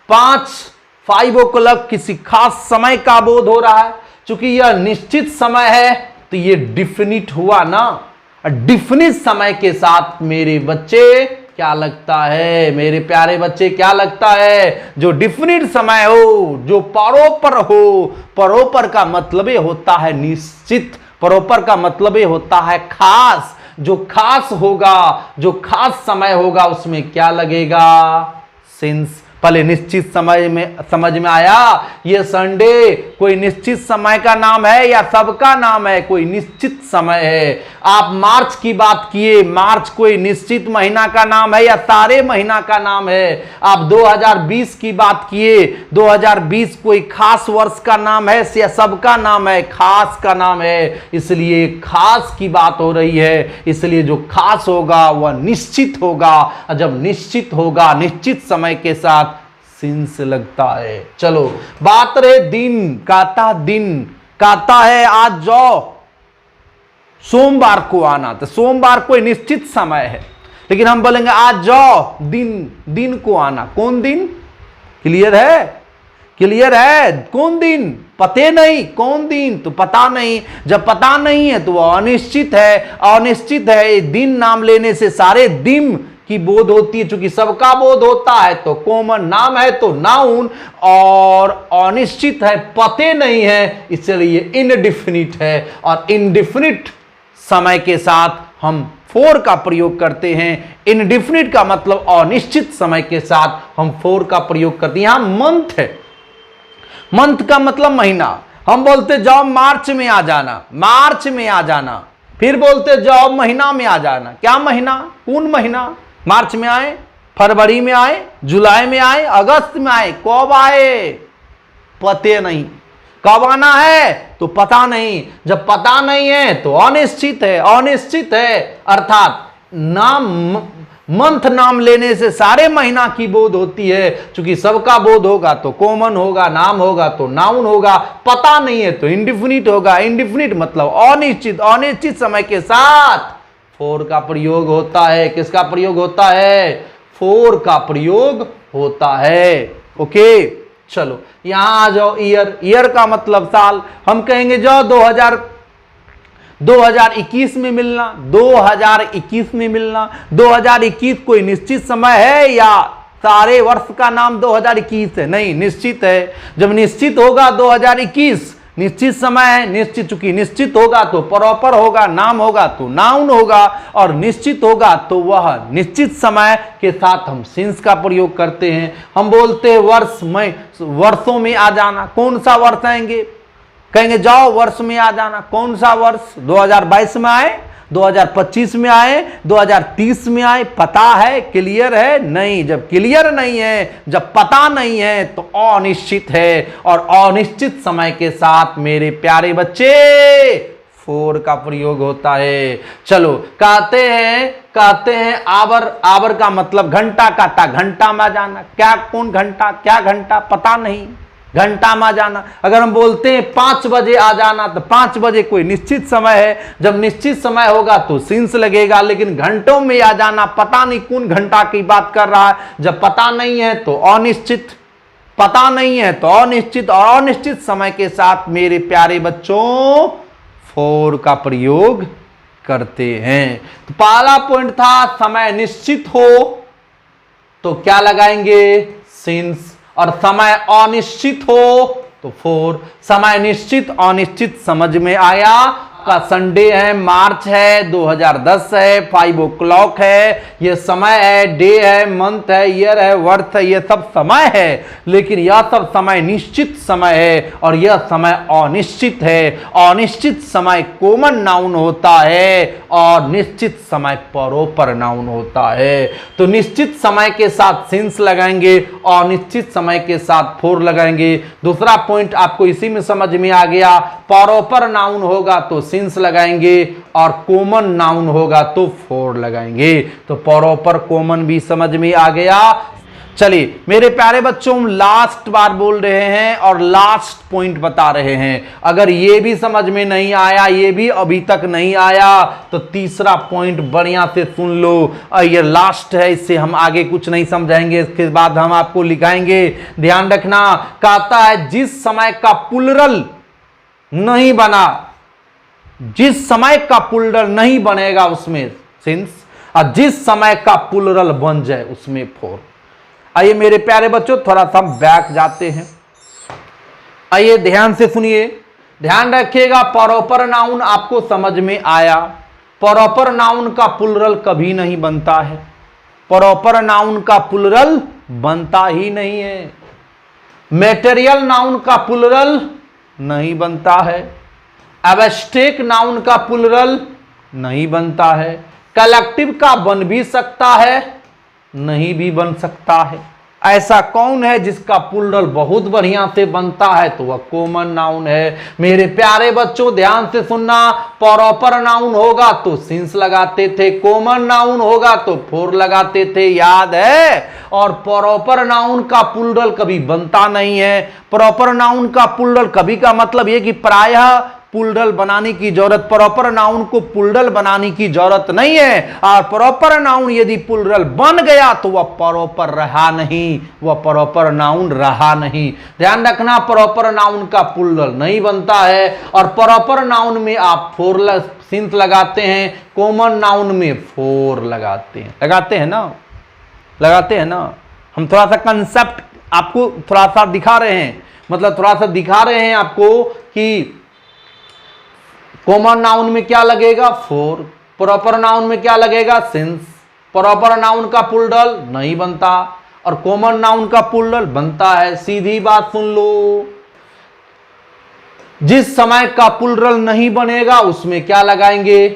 5 o'clock किसी खास समय का बोध हो रहा है। चूंकि यह निश्चित समय है तो ये डिफिनिट हुआ ना। डिफिनिट समय के साथ मेरे बच्चे क्या लगता है, मेरे प्यारे बच्चे क्या लगता है, जो डिफिनिट समय हो, जो प्रॉपर हो। प्रॉपर का मतलब ये होता है निश्चित, प्रॉपर का मतलब ये होता है खास। जो खास होगा, जो खास समय होगा उसमें क्या लगेगा, सिंस। पहले निश्चित समय में समझ में आया, ये संडे कोई निश्चित समय का नाम है या सबका नाम है? कोई निश्चित समय है। आप मार्च की बात किए, मार्च कोई निश्चित महीना का नाम है या सारे महीना का नाम है? आप 2020 की बात किए, 2020 कोई खास वर्ष का नाम है या सबका नाम है? खास का नाम है, इसलिए खास की बात हो रही है, इसलिए जो खास होगा वह निश्चित होगा। जब निश्चित होगा, निश्चित समय के साथ सिंस लगता है। चलो बात रहे दिन, कहता है आज जाओ सोमवार को आना, तो सोमवार कोई निश्चित समय है, लेकिन हम बोलेंगे आज जाओ दिन को आना। कौन दिन? क्लियर है? कौन दिन? पते नहीं कौन दिन, तो पता नहीं। जब पता नहीं है तो वह अनिश्चित है। दिन नाम लेने से सारे दिन की बोध होती है, चूंकि सबका बोध होता है तो कॉमन नाम है तो नाउन, और अनिश्चित है, पते नहीं है, इसलिए इनडिफिनिट है। और इनडिफिनिट समय के साथ हम फोर का प्रयोग करते हैं। इनडिफिनिट का मतलब अनिश्चित समय के साथ हम फोर का प्रयोग करते हैं। यहां मंथ है, मंथ का मतलब महीना। हम बोलते जाओ मार्च में आ जाना, फिर बोलते जाओ महीना में आ जाना। क्या महीना? कौन महीना? मार्च में आए, फरवरी में आए, जुलाई में आए, अगस्त में आए, कब आए पते नहीं। कब आना है तो पता नहीं। जब पता नहीं है तो अनिश्चित है। अर्थात नाम मंथ नाम लेने से सारे महीना की बोध होती है, क्योंकि सबका बोध होगा तो कॉमन होगा, नाम होगा तो नाउन होगा, पता नहीं है तो इंडिफिनिट होगा। इंडिफिनिट मतलब अनिश्चित समय के साथ फोर का प्रयोग होता है। किसका प्रयोग होता है? फोर का प्रयोग होता है। ओके, चलो यहां आ जाओ। ईयर का मतलब साल। हम कहेंगे जाओ 2021 में मिलना, 2021 कोई निश्चित समय है या सारे वर्ष का नाम 2021 है? नहीं, निश्चित है। जब निश्चित होगा 2021 निश्चित समय है, निश्चित, चूंकि निश्चित होगा तो प्रॉपर होगा, नाम होगा तो नाउन होगा, और निश्चित होगा तो वह निश्चित समय के साथ हम सिंस का प्रयोग करते हैं। हम बोलते हैं वर्षों में आ जाना। कौन सा वर्ष आएंगे? कहेंगे जाओ वर्ष में आ जाना। कौन सा वर्ष? 2022 में आए, 2025 में आए, 2030 में आए? पता है? क्लियर है? नहीं। जब क्लियर नहीं है, जब पता नहीं है तो अनिश्चित है, और अनिश्चित समय के साथ मेरे प्यारे बच्चे फोर का प्रयोग होता है। चलो कहते हैं आवर का मतलब घंटा काटा, घंटा में जाना। क्या? कौन घंटा? क्या घंटा? पता नहीं। घंटा में जाना। अगर हम बोलते हैं 5 बजे आ जाना, तो 5 बजे कोई निश्चित समय है। जब निश्चित समय होगा तो सिंस लगेगा, लेकिन घंटों में आ जाना, पता नहीं कौन घंटा की बात कर रहा है। जब पता नहीं है तो अनिश्चित, पता नहीं है तो अनिश्चित, और अनिश्चित समय के साथ मेरे प्यारे बच्चों फोर का प्रयोग करते हैं। तो पहला पॉइंट था समय निश्चित हो तो क्या लगाएंगे? सिंस। और समय अनिश्चित हो तो फोर। समय निश्चित अनिश्चित समझ में आया। का संडे है, मार्च है, 2010 है, 5 o'clock है, ये समय है, डे है, मंथ है, ईयर है, वर्ष है, ये सब समय है, लेकिन यह सब समय निश्चित समय है और यह समय अनिश्चित है। अनिश्चित समय कॉमन नाउन होता है और निश्चित समय प्रॉपर नाउन होता है। तो निश्चित समय के साथ सिंस लगाएंगे, अनिश्चित समय के साथ फोर लगाएंगे। दूसरा पॉइंट आपको इसी में समझ में आ गया। प्रॉपर नाउन होगा तो सिंस लगाएंगे और कॉमन नाउन होगा तो फोर लगाएंगे। तो प्रॉपर कॉमन भी समझ में आ गया। चलिए मेरे प्यारे बच्चों, लास्ट बार बोल रहे हैं और लास्ट पॉइंट बता रहे हैं। अगर ये भी समझ में नहीं आया, ये भी अभी तक नहीं आया, तो तीसरा पॉइंट बढ़िया से सुन लो। ये लास्ट है, इससे हम आगे कुछ नहीं समझाएंगे, इसके बाद हम आपको लिखाएंगे। ध्यान रखना, कहता है जिस समय का प्लुरल नहीं बना, जिस समय का प्लुरल नहीं बनेगा उसमें सिंस, और जिस समय का प्लुरल बन जाए उसमें फोर। आइए मेरे प्यारे बच्चों, थोड़ा सा बैक जाते हैं। आइए ध्यान से सुनिए, ध्यान रखिएगा। प्रॉपर नाउन आपको समझ में आया। प्रॉपर नाउन का प्लुरल कभी नहीं बनता है। प्रॉपर नाउन का प्लुरल बनता ही नहीं है। मेटेरियल नाउन का प्लूरल नहीं बनता है। एब्स्ट्रैक्ट नाउन का प्लूरल नहीं बनता है। कलेक्टिव का बन भी सकता है, नहीं भी बन सकता है। ऐसा कौन है जिसका प्लूरल बहुत बढ़िया से बनता है? तो वह कॉमन नाउन है। मेरे प्यारे बच्चों ध्यान से सुनना, प्रॉपर नाउन होगा तो सिंस लगाते थे, कॉमन नाउन होगा तो फोर लगाते थे, याद है। और प्रॉपर नाउन का प्लूरल कभी बनता नहीं है। प्रॉपर नाउन का प्लूरल कभी का मतलब यह कि प्रायः प्लूरल बनाने की जरूरत, प्रॉपर नाउन को प्लूरल बनाने की जरूरत नहीं है। और प्रॉपर नाउन यदि प्लूरल बन गया तो वह प्रॉपर रहा नहीं, वह प्रॉपर नाउन रहा नहीं। ध्यान रखना, प्रॉपर नाउन का प्लूरल नहीं बनता है। और प्रॉपर नाउन में आप फोर सिंस लगाते हैं, कॉमन नाउन में फोर लगाते हैं। लगाते हैं ना, लगाते हैं ना। हम थोड़ा सा कंसेप्ट आपको थोड़ा सा दिखा रहे हैं, मतलब थोड़ा सा दिखा रहे हैं आपको कि कॉमन नाउन में क्या लगेगा? फोर। प्रॉपर नाउन में क्या लगेगा? सिंस। प्रॉपर नाउन का प्लूरल नहीं बनता और कॉमन नाउन का प्लूरल बनता है। सीधी बात सुन लो, जिस समय का प्लूरल नहीं बनेगा उसमें क्या लगाएंगे?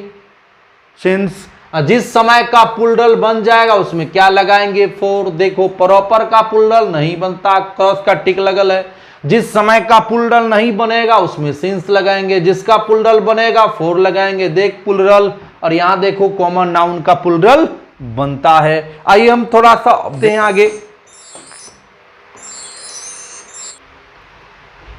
सिंस। जिस समय का प्लूरल बन जाएगा उसमें क्या लगाएंगे? फोर। देखो, प्रॉपर का प्लूरल नहीं बनता, क्रॉस का टिक लगल है। जिस समय का प्लूरल नहीं बनेगा उसमें सिंस लगाएंगे, जिसका प्लूरल बनेगा फोर लगाएंगे। देख प्लूरल, और यहां देखो कॉमन नाउन का प्लूरल बनता है। आइए हम थोड़ा सा देखें आगे।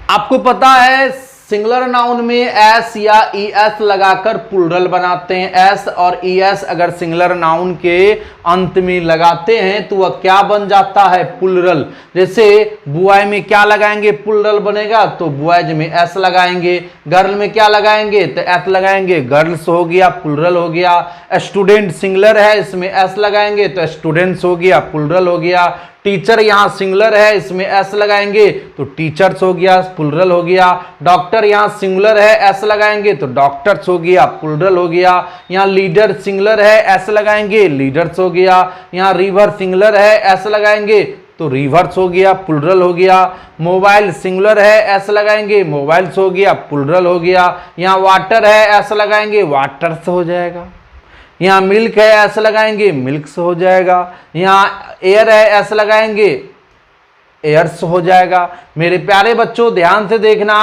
आपको पता है सिंगुलर नाउन में एस या ईएस लगाकर प्लूरल बनाते हैं। एस और ईएस अगर सिंगुलर नाउन के अंत में लगाते हैं तो वह क्या बन जाता है? प्लूरल। जैसे बॉय में क्या लगाएंगे? प्लूरल बनेगा तो बॉयज में एस लगाएंगे। गर्ल में क्या लगाएंगे? तो एस लगाएंगे, गर्ल्स हो गया, प्लूरल हो गया। स्टूडेंट सिंगुलर है, इसमें एस लगाएंगे तो स्टूडेंट्स हो गया, प्लूरल हो गया। टीचर यहां सिंगुलर है, इसमें एस लगाएंगे तो टीचर्स हो गया, प्लूरल हो गया। डॉक्टर यहां सिंगुलर है, एस लगाएंगे तो डॉक्टर्स हो गया, प्लूरल हो गया। यहां लीडर सिंगुलर है, एस लगाएंगे, लीडर्स हो गया। यहां रिवर सिंगुलर है, एस लगाएंगे तो रिवर्स हो गया, प्लूरल हो गया। मोबाइल सिंगुलर है, एस लगाएंगे, मोबाइल्स हो गया, प्लूरल हो गया। यहां वाटर है, एस लगाएंगे, वाटर्स हो जाएगा। यहां मिल्क है, एस लगाएंगे, मिल्क्स हो जाएगा। यहां एयर है, एस लगाएंगे, एयर्स हो जाएगा। मेरे प्यारे बच्चों ध्यान से देखना,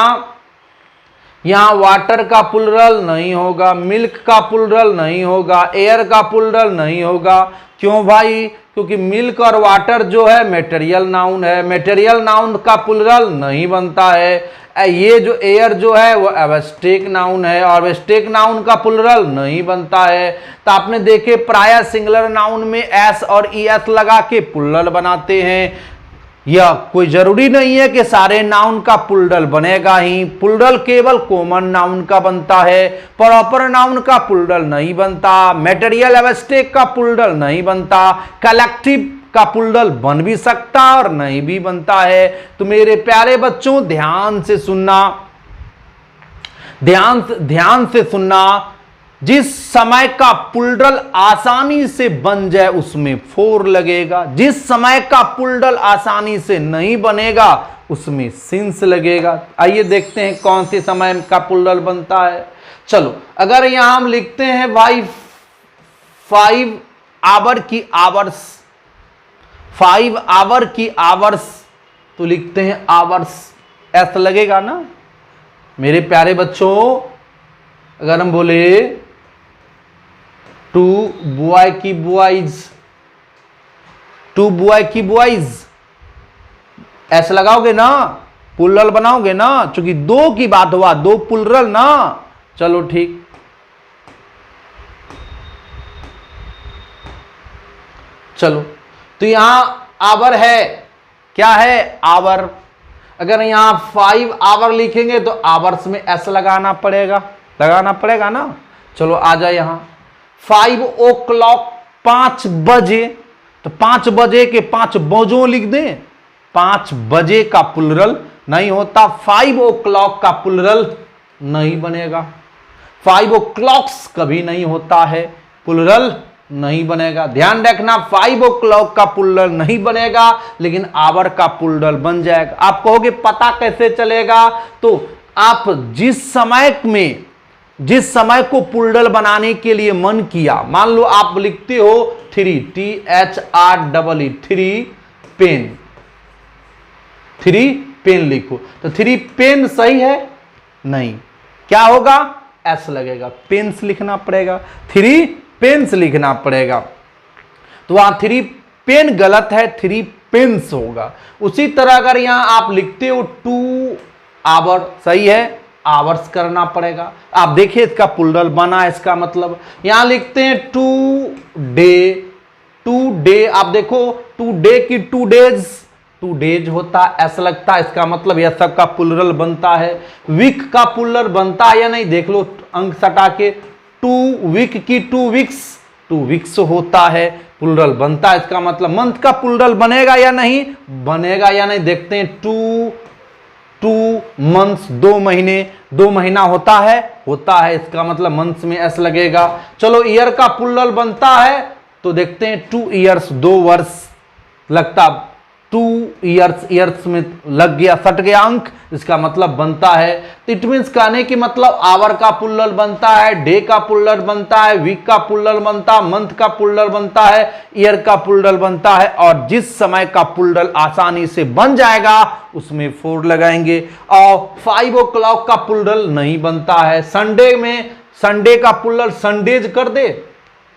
यहां वाटर का प्लूरल नहीं होगा, मिल्क का प्लूरल नहीं होगा, एयर का प्लूरल नहीं होगा। क्यों भाई? क्योंकि मिल्क और वाटर जो है मेटेरियल नाउन है, मेटेरियल नाउन का प्लूरल नहीं बनता है। ये जो एयर जो है वो एब्स्ट्रैक्ट नाउन है और एब्स्ट्रैक्ट नाउन का प्लूरल नहीं बनता है। तो आपने देखे प्राय सिंगुलर नाउन में एस और ईएस लगा के प्लूरल बनाते हैं। यह कोई जरूरी नहीं है कि सारे नाउन का प्लूरल बनेगा ही। प्लूरल केवल कॉमन नाउन का बनता है, प्रॉपर नाउन का प्लूरल नहीं बनता, मेटेरियल एब्स्ट्रैक्ट का प्लूरल नहीं बनता, कलेक्टिव का प्लूरल बन भी सकता और नहीं भी बनता है। तो मेरे प्यारे बच्चों ध्यान से सुनना, ध्यान से सुनना। जिस समय का प्लूरल आसानी से बन जाए उसमें फोर लगेगा, जिस समय का प्लूरल आसानी से नहीं बनेगा उसमें सिंस लगेगा। आइए देखते हैं कौन से समय का प्लूरल बनता है। चलो, अगर यहां हम लिखते हैं भाई 5 आवर की आवर्स, 5 आवर की आवर्स, तो लिखते हैं आवर्स, एस लगेगा ना। मेरे प्यारे बच्चों अगर हम बोले 2 बॉय की बॉयज, 2 बॉय की बॉयज, एस लगाओगे ना, प्लूरल बनाओगे ना, क्योंकि 2 की बात हुआ, 2 प्लूरल ना। चलो ठीक, चलो तो यहां आवर है, क्या है? आवर। अगर यहां 5 आवर लिखेंगे तो आवर्स में एस लगाना पड़ेगा, लगाना पड़ेगा ना। चलो आ जाए यहां 5 o'clock, 5 बजे, तो 5 बजे के 5 बजों लिख दें। 5 बजे का प्लूरल नहीं होता, 5 o'clock का प्लूरल नहीं बनेगा। 5 o'clocks कभी नहीं होता है, प्लूरल नहीं बनेगा। ध्यान रखना 5 o'clock का प्लूरल नहीं बनेगा, लेकिन आवर का प्लूरल बन जाएगा। आप कहोगे पता कैसे चलेगा? तो आप जिस समय को प्लूरल बनाने के लिए मन किया, मान लो आप लिखते हो 3, THREE 3 पेन, 3 पेन लिखो, तो 3 पेन सही है? नहीं, क्या होगा? एस लगेगा, पेन्स लिखना पड़ेगा, 3 पेन्स लिखना पड़ेगा। तो वहां 3 पेन गलत है, 3 पेन्स होगा। उसी तरह अगर यहां आप लिखते हो 2 आवर, सही है, आवर्स करना पड़ेगा। आप देखिए इसका प्लूरल बना, इसका मतलब यहां लिखते हैं 2 डे, आप देखो 2 डे की 2 डेज, 2 डेज होता है, ऐसा लगता है, इसका मतलब यह सब का प्लूरल बनता है। वीक का प्लूरल बनता है या नहीं, देख लो अंक सटा के, 2 वीक की 2 वीक्स, 2 वीक्स होता है, प्लूरल बनता है। इसका मतलब मंथ का प्लूरल बनेगा या नहीं, बनेगा या नहीं, देखते हैं। 2 मंथ्स, 2 महीने, 2 महीना होता है, इसका मतलब मंथ्स में एस लगेगा। चलो ईयर का प्लूरल बनता है, तो देखते हैं 2 ईयर्स, 2 वर्ष लगता, 2 ईयर्स में लग गया, सट गया अंक, इसका मतलब बनता है। इट मीन्स कहने की मतलब आवर का प्लूरल बनता है, डे का प्लूरल बनता है, वीक का प्लूरल बनता है, मंथ का प्लूरल बनता है, ईयर का प्लूरल बनता है। और जिस समय का प्लूरल आसानी से बन जाएगा उसमें 4 लगाएंगे। और 5 o'clock का प्लूरल नहीं बनता है। संडे में संडे का प्लूरल संडेज कर दे,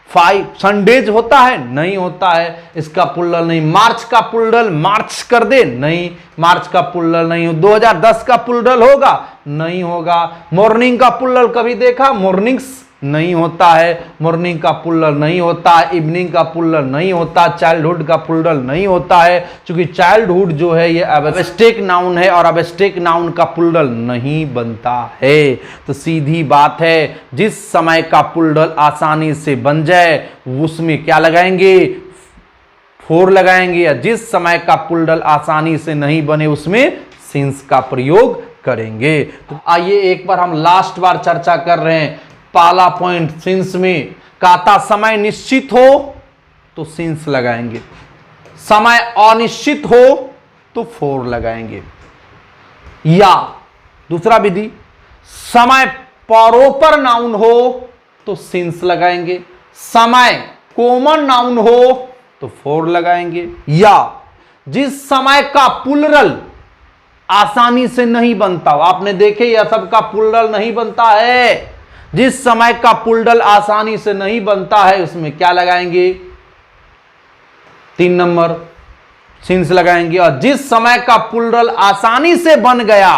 5 संडेज होता है, नहीं होता है, इसका प्लूरल नहीं। मार्च का प्लूरल मार्च कर दे, नहीं, मार्च का प्लूरल नहीं हो। 2010 का प्लूरल होगा, नहीं होगा। मॉर्निंग का प्लूरल कभी देखा? मॉर्निंग्स नहीं होता है, मॉर्निंग का प्लूरल नहीं होता है। इवनिंग का प्लूरल नहीं होता, चाइल्डहुड का प्लूरल नहीं होता है, क्योंकि चाइल्डहुड जो है ये एब्स्ट्रैक्ट नाउन है और एब्स्ट्रैक्ट नाउन का प्लूरल नहीं बनता है। तो सीधी बात है, जिस समय का प्लूरल आसानी से बन जाए उसमें क्या लगाएंगे? 4 लगाएंगे। या जिस समय का प्लूरल आसानी से नहीं बने उसमें सिंस का प्रयोग करेंगे। तो आइए एक बार हम लास्ट बार चर्चा कर रहे हैं। पहला पॉइंट, सिंस में कहता समय निश्चित हो तो सिंस लगाएंगे, समय अनिश्चित हो तो 4 लगाएंगे। या दूसरा विधि, समय परोपर नाउन हो तो सिंस लगाएंगे, समय कॉमन नाउन हो तो 4 लगाएंगे। या जिस समय का प्लूरल आसानी से नहीं बनता हो, आपने देखे यह सब का प्लूरल नहीं बनता है, जिस समय का प्लूरल आसानी से नहीं बनता है उसमें क्या लगाएंगे? 3 नंबर सिंस लगाएंगे। और जिस समय का प्लूरल आसानी से बन गया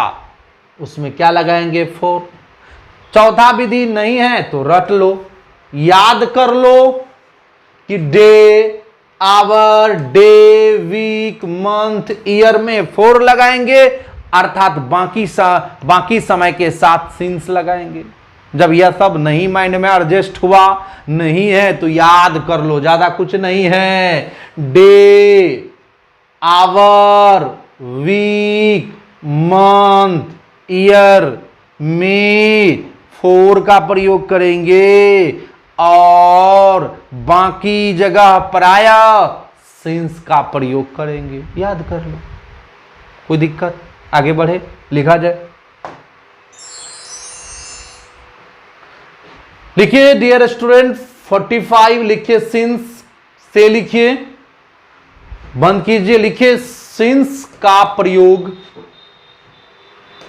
उसमें क्या लगाएंगे? 4। चौथा विधि नहीं है तो रट लो, याद कर लो कि day, hour, day, week, month, year में 4 लगाएंगे, अर्थात बाकी समय के साथ सिंस लगाएंगे। जब यह सब नहीं माइंड में एडजस्ट हुआ नहीं है तो याद कर लो, ज्यादा कुछ नहीं है। Day, hour, week, month, year में 4 का प्रयोग करेंगे और बाकी जगह पराया सिंस का प्रयोग करेंगे। याद कर लो, कोई दिक्कत? आगे बढ़े, लिखा जाए। लिखिए डियर स्टूडेंट, 45 लिखिए, सिंस से लिखिए, बंद कीजिए, लिखिए सिंस का प्रयोग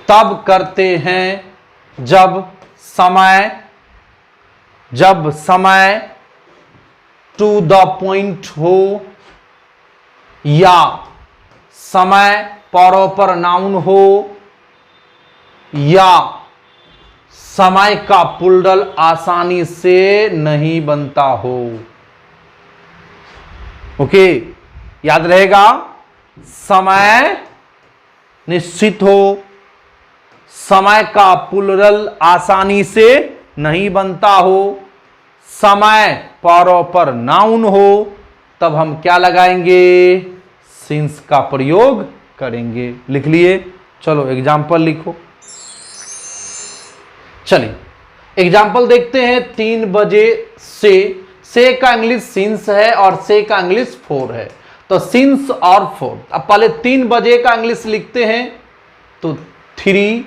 तब करते हैं जब समय टू द पॉइंट हो या समय प्रॉपर नाउन हो या समय का प्लूरल आसानी से नहीं बनता हो। ओके, याद रहेगा, समय निश्चित हो, समय का प्लूरल आसानी से नहीं बनता हो, समय प्रॉपर नाउन हो, तब हम क्या लगाएंगे? सिंस का प्रयोग करेंगे। लिख लिए? चलो एग्जाम्पल लिखो। चलिए एग्जाम्पल देखते हैं। 3 बजे से से का इंग्लिश सिंस है और से का इंग्लिश फोर है, तो सिंस और फोर। अब पहले 3 बजे का इंग्लिश लिखते हैं, तो 3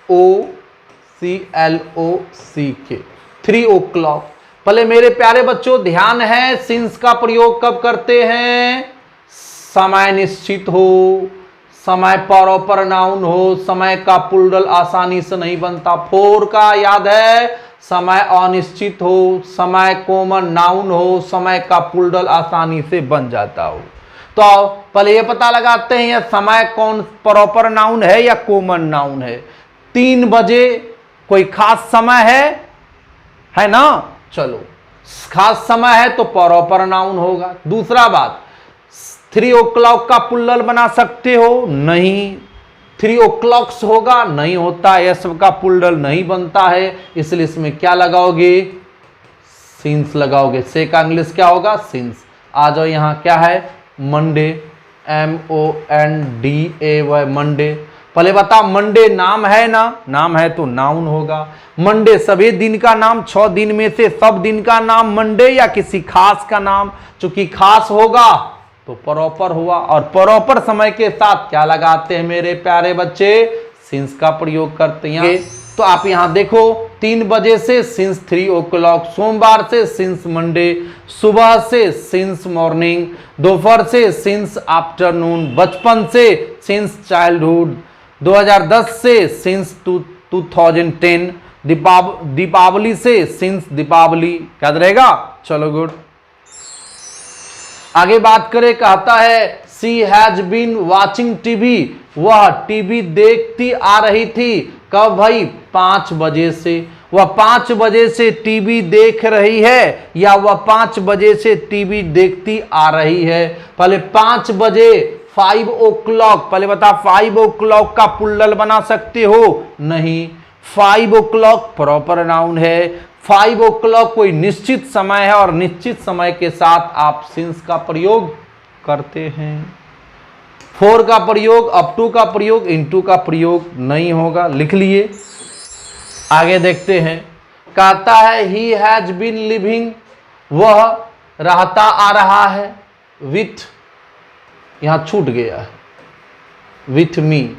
OCLOCK 3 o'clock। पहले मेरे प्यारे बच्चों ध्यान है, सिंस का प्रयोग कब करते हैं? समय निश्चित हो, समय प्रॉपर नाउन हो, समय का प्लूरल आसानी से नहीं बनता। फोर का याद है, समय अनिश्चित हो, समय कॉमन नाउन हो, समय का प्लूरल आसानी से बन जाता हो। तो पहले ये पता लगाते हैं, यह समय कौन प्रॉपर नाउन है या कॉमन नाउन है। 3 बजे कोई खास समय है ना? चलो, खास समय है तो प्रॉपर नाउन होगा। दूसरा बात, 3 o'clock का प्लूरल बना सकते हो? नहीं। 3 o'clocks होगा? नहीं होता, यह सब का प्लूरल नहीं बनता है, इसलिए इसमें क्या लगाओगे? सिंस लगाओगे। से का इंग्लिश क्या होगा? सिंस। आ जाओ, यहां क्या है? Monday, MONDAY, Monday. पहले बता, मंडे नाम है ना? नाम है तो नाउन होगा। मंडे सभी दिन का नाम, 6 दिन में से सब दिन का नाम मंडे या किसी खास का नाम? चूंकि खास होगा तो प्रॉपर हुआ, और प्रॉपर समय के साथ क्या लगाते हैं मेरे प्यारे बच्चे? सिंस का प्रयोग करते हैं। तो आप यहां देखो, 3 बजे से सिंस 3 o'clock, सोमवार से सिंस मंडे, सुबह से सिंस मॉर्निंग, दोपहर से सिंस आफ्टरनून, बचपन से सिंस चाइल्डहुड, 2010 से सिंस 2010, दीपावली से सिंस दीपावली। याद रहेगा? चलो गुड। आगे बात करें, कहता है सी हैज बीन वॉचिंग टीवी, वह टीवी देखती आ रही थी। कब भाई? 5 बजे से। वह 5 बजे से टीवी देख रही है या वह 5 बजे से टीवी देखती आ रही है? पहले 5 बजे, 5 o'clock, पहले बता 5 o'clock का प्लूरल बना सकते हो? नहीं। 5 o'clock प्रॉपर नाउन है। 5 o'clock कोई निश्चित समय है और निश्चित समय के साथ आप सिंस का प्रयोग करते हैं। 4 का प्रयोग, अप टू का प्रयोग, इनटू का प्रयोग नहीं होगा। लिख लिए। आगे देखते हैं, कहता है ही हैज बीन लिविंग, वह रहता आ रहा है, विथ, यहां छूट गया है, विथ मी,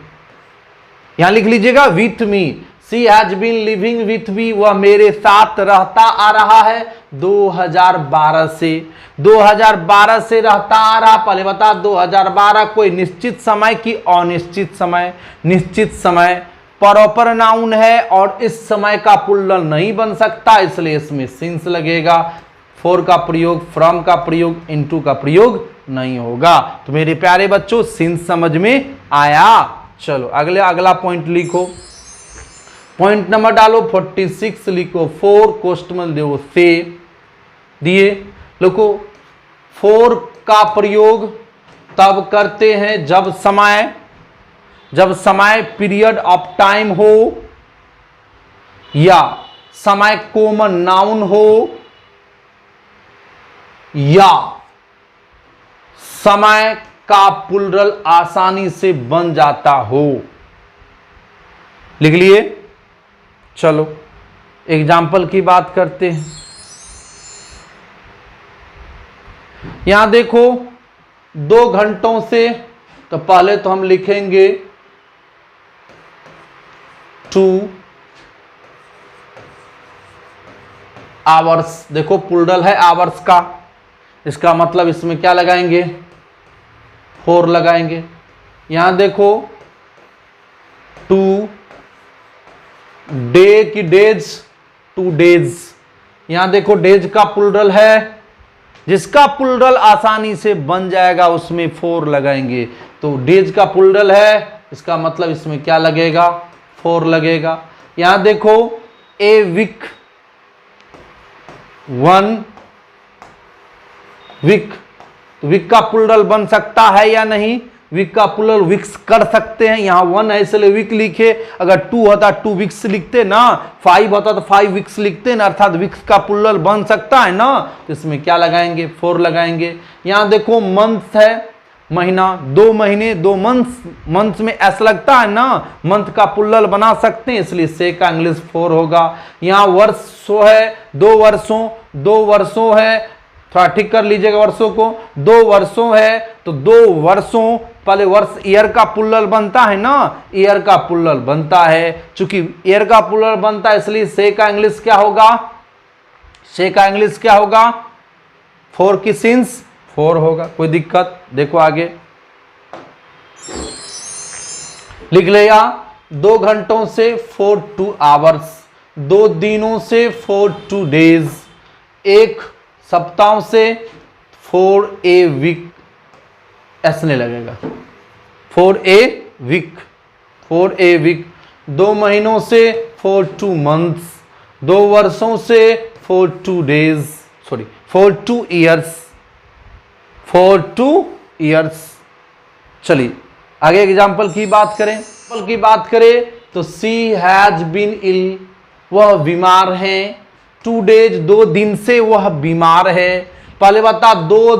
यहां लिख लीजिएगा with me. She has been living with me, वह मेरे साथ रहता आ रहा है 2012 से। 2012 से रहता आ रहा। पहले बता, 2012 कोई निश्चित समय की अनिश्चित समय? निश्चित समय प्रॉपर नाउन है और इस समय का प्लूरल नहीं बन सकता, इसलिए इसमें सिंस लगेगा। 4 का प्रयोग, फ्रॉम का प्रयोग, इनटू का प्रयोग नहीं होगा। तो मेरे प्यारे बच्चों, सिंस समझ में आया? चलो अगला पॉइंट लिखो। पॉइंट नंबर डालो 46 लिखो। 4 क्वेश्चन दो से दिए। लिखो 4 का प्रयोग तब करते हैं जब समय पीरियड ऑफ टाइम हो या समय कॉमन नाउन हो या समय का प्लूरल आसानी से बन जाता हो। लिख लिए? चलो एग्जाम्पल की बात करते हैं। यहां देखो 2 घंटों से, तो पहले तो हम लिखेंगे 2 आवर्स। देखो प्लूरल है आवर्स का, इसका मतलब इसमें क्या लगाएंगे? 4 लगाएंगे। यहां देखो 2 डे की डेज, 2 डेज। यहां देखो डेज का प्लूरल है, जिसका प्लूरल आसानी से बन जाएगा उसमें 4 लगाएंगे। तो डेज का प्लूरल है, इसका मतलब इसमें क्या लगेगा? 4 लगेगा। यहां देखो ए वीक, 1 वीक, तो वीक का प्लूरल बन सकता है या नहीं? वीक का प्लूरल वीक्स कर सकते हैं। यहां 1 है इसलिए वीक लिखे। अगर 2 होता 2 वीक्स लिखते ना, 5 होता तो 5 वीक्स लिखते ना, अर्थात वीक्स का प्लूरल बन सकता है ना। तो इसमें क्या लगाएंगे? 4 लगाएंगे। यहां देखो मंथ है, महीना, 2 महीने, 2 मंथ्स में ऐसा लगता है ना, मंथ का प्लूरल बना सकते हैं, इसलिए से का इंग्लिश 4 होगा। यहाँ वर्षों है, 2 वर्षों है, थोड़ा ठीक कर लीजिएगा वर्षों को, 2 वर्षों है तो 2 वर्षों, पहले वर्ष ईयर का प्लूरल बनता है ना, ईयर का प्लूरल बनता है, चूंकि ईयर का प्लूरल बनता है इसलिए से का इंग्लिश क्या होगा, से का इंग्लिश क्या होगा, 4 की सिंस 4 होगा। कोई दिक्कत, देखो आगे लिख लिया, 2 घंटों से 42 आवर्स, 2 दिनों से 42 डेज, 1 सप्ताह से 4 ए वीक, ऐसा नहीं लगेगा, 4 ए वीक, 4 ए वीक, 2 महीनों से 42 मंथ्स, 2 वर्षों से 42 डेज, सॉरी 42 ईयर्स, 42 ईयर्स। चलिए आगे एग्जाम्पल की बात करें तो सी हैज बीन इल, वह बीमार है, 2 डेज, 2 दिन से वह बीमार है। पहले बता 2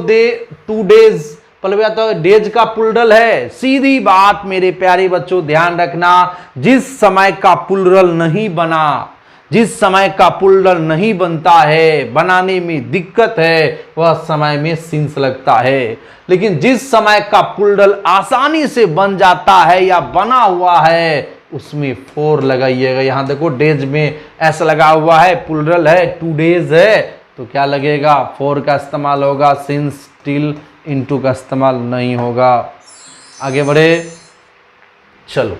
डेज, पहले बता डेज का प्लूरल है, सीधी बात मेरे प्यारे बच्चों ध्यान रखना, जिस समय का प्लूरल नहीं बना, जिस समय का प्लूरल नहीं बनता है, बनाने में दिक्कत है, वह समय में सिंस लगता है। लेकिन जिस समय का प्लूरल आसानी से बन जाता है या बना हुआ है उसमें 4 लगाइएगा। यहां देखो डेज में ऐसा लगा हुआ है, प्लूरल है, 2 डेज है, तो क्या लगेगा, 4 का इस्तेमाल होगा, सिंस, टिल, इनटू का इस्तेमाल नहीं होगा। आगे बढ़े, चलो,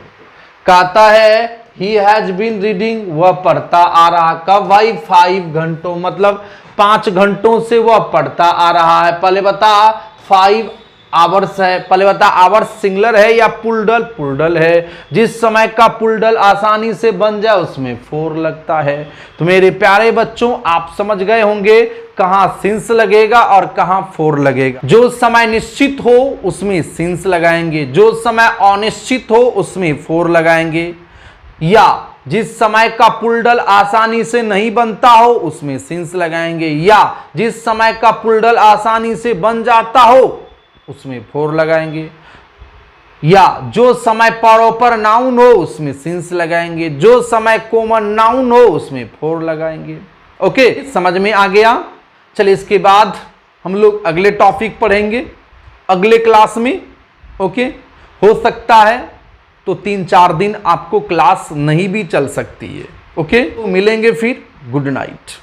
कहता है ही हैज बीन रीडिंग, वह पढ़ता आ रहा, कब भाई, 5 घंटों, मतलब 5 घंटों से वह पढ़ता आ रहा है। पहले बता 5 आवर्स है, पहले बता आवर्स सिंगुलर है या प्लूरल है, जिस समय का प्लूरल आसानी से बन जाए उसमें 4 लगता है। तो मेरे प्यारे बच्चों आप समझ गए होंगे कहां सिंस लगेगा और कहां 4 लगेगा। जो समय निश्चित हो उसमें सिंस लगाएंगे, जो समय अनिश्चित हो उसमें 4 लगाएंगे, या जिस समय का प्लूरल आसानी से नहीं बनता हो उसमें सिंस लगाएंगे, या जिस समय का प्लूरल आसानी से बन जाता हो उसमें 4 लगाएंगे, या जो समय प्रॉपर नाउन हो उसमें सिंस लगाएंगे, जो समय कॉमन नाउन हो उसमें 4 लगाएंगे। ओके, समझ में आ गया। चलिए इसके बाद हम लोग अगले टॉपिक पढ़ेंगे अगले क्लास में। ओके, हो सकता है तो 3-4 दिन आपको क्लास नहीं भी चल सकती है। ओके, तो मिलेंगे फिर, गुड नाइट।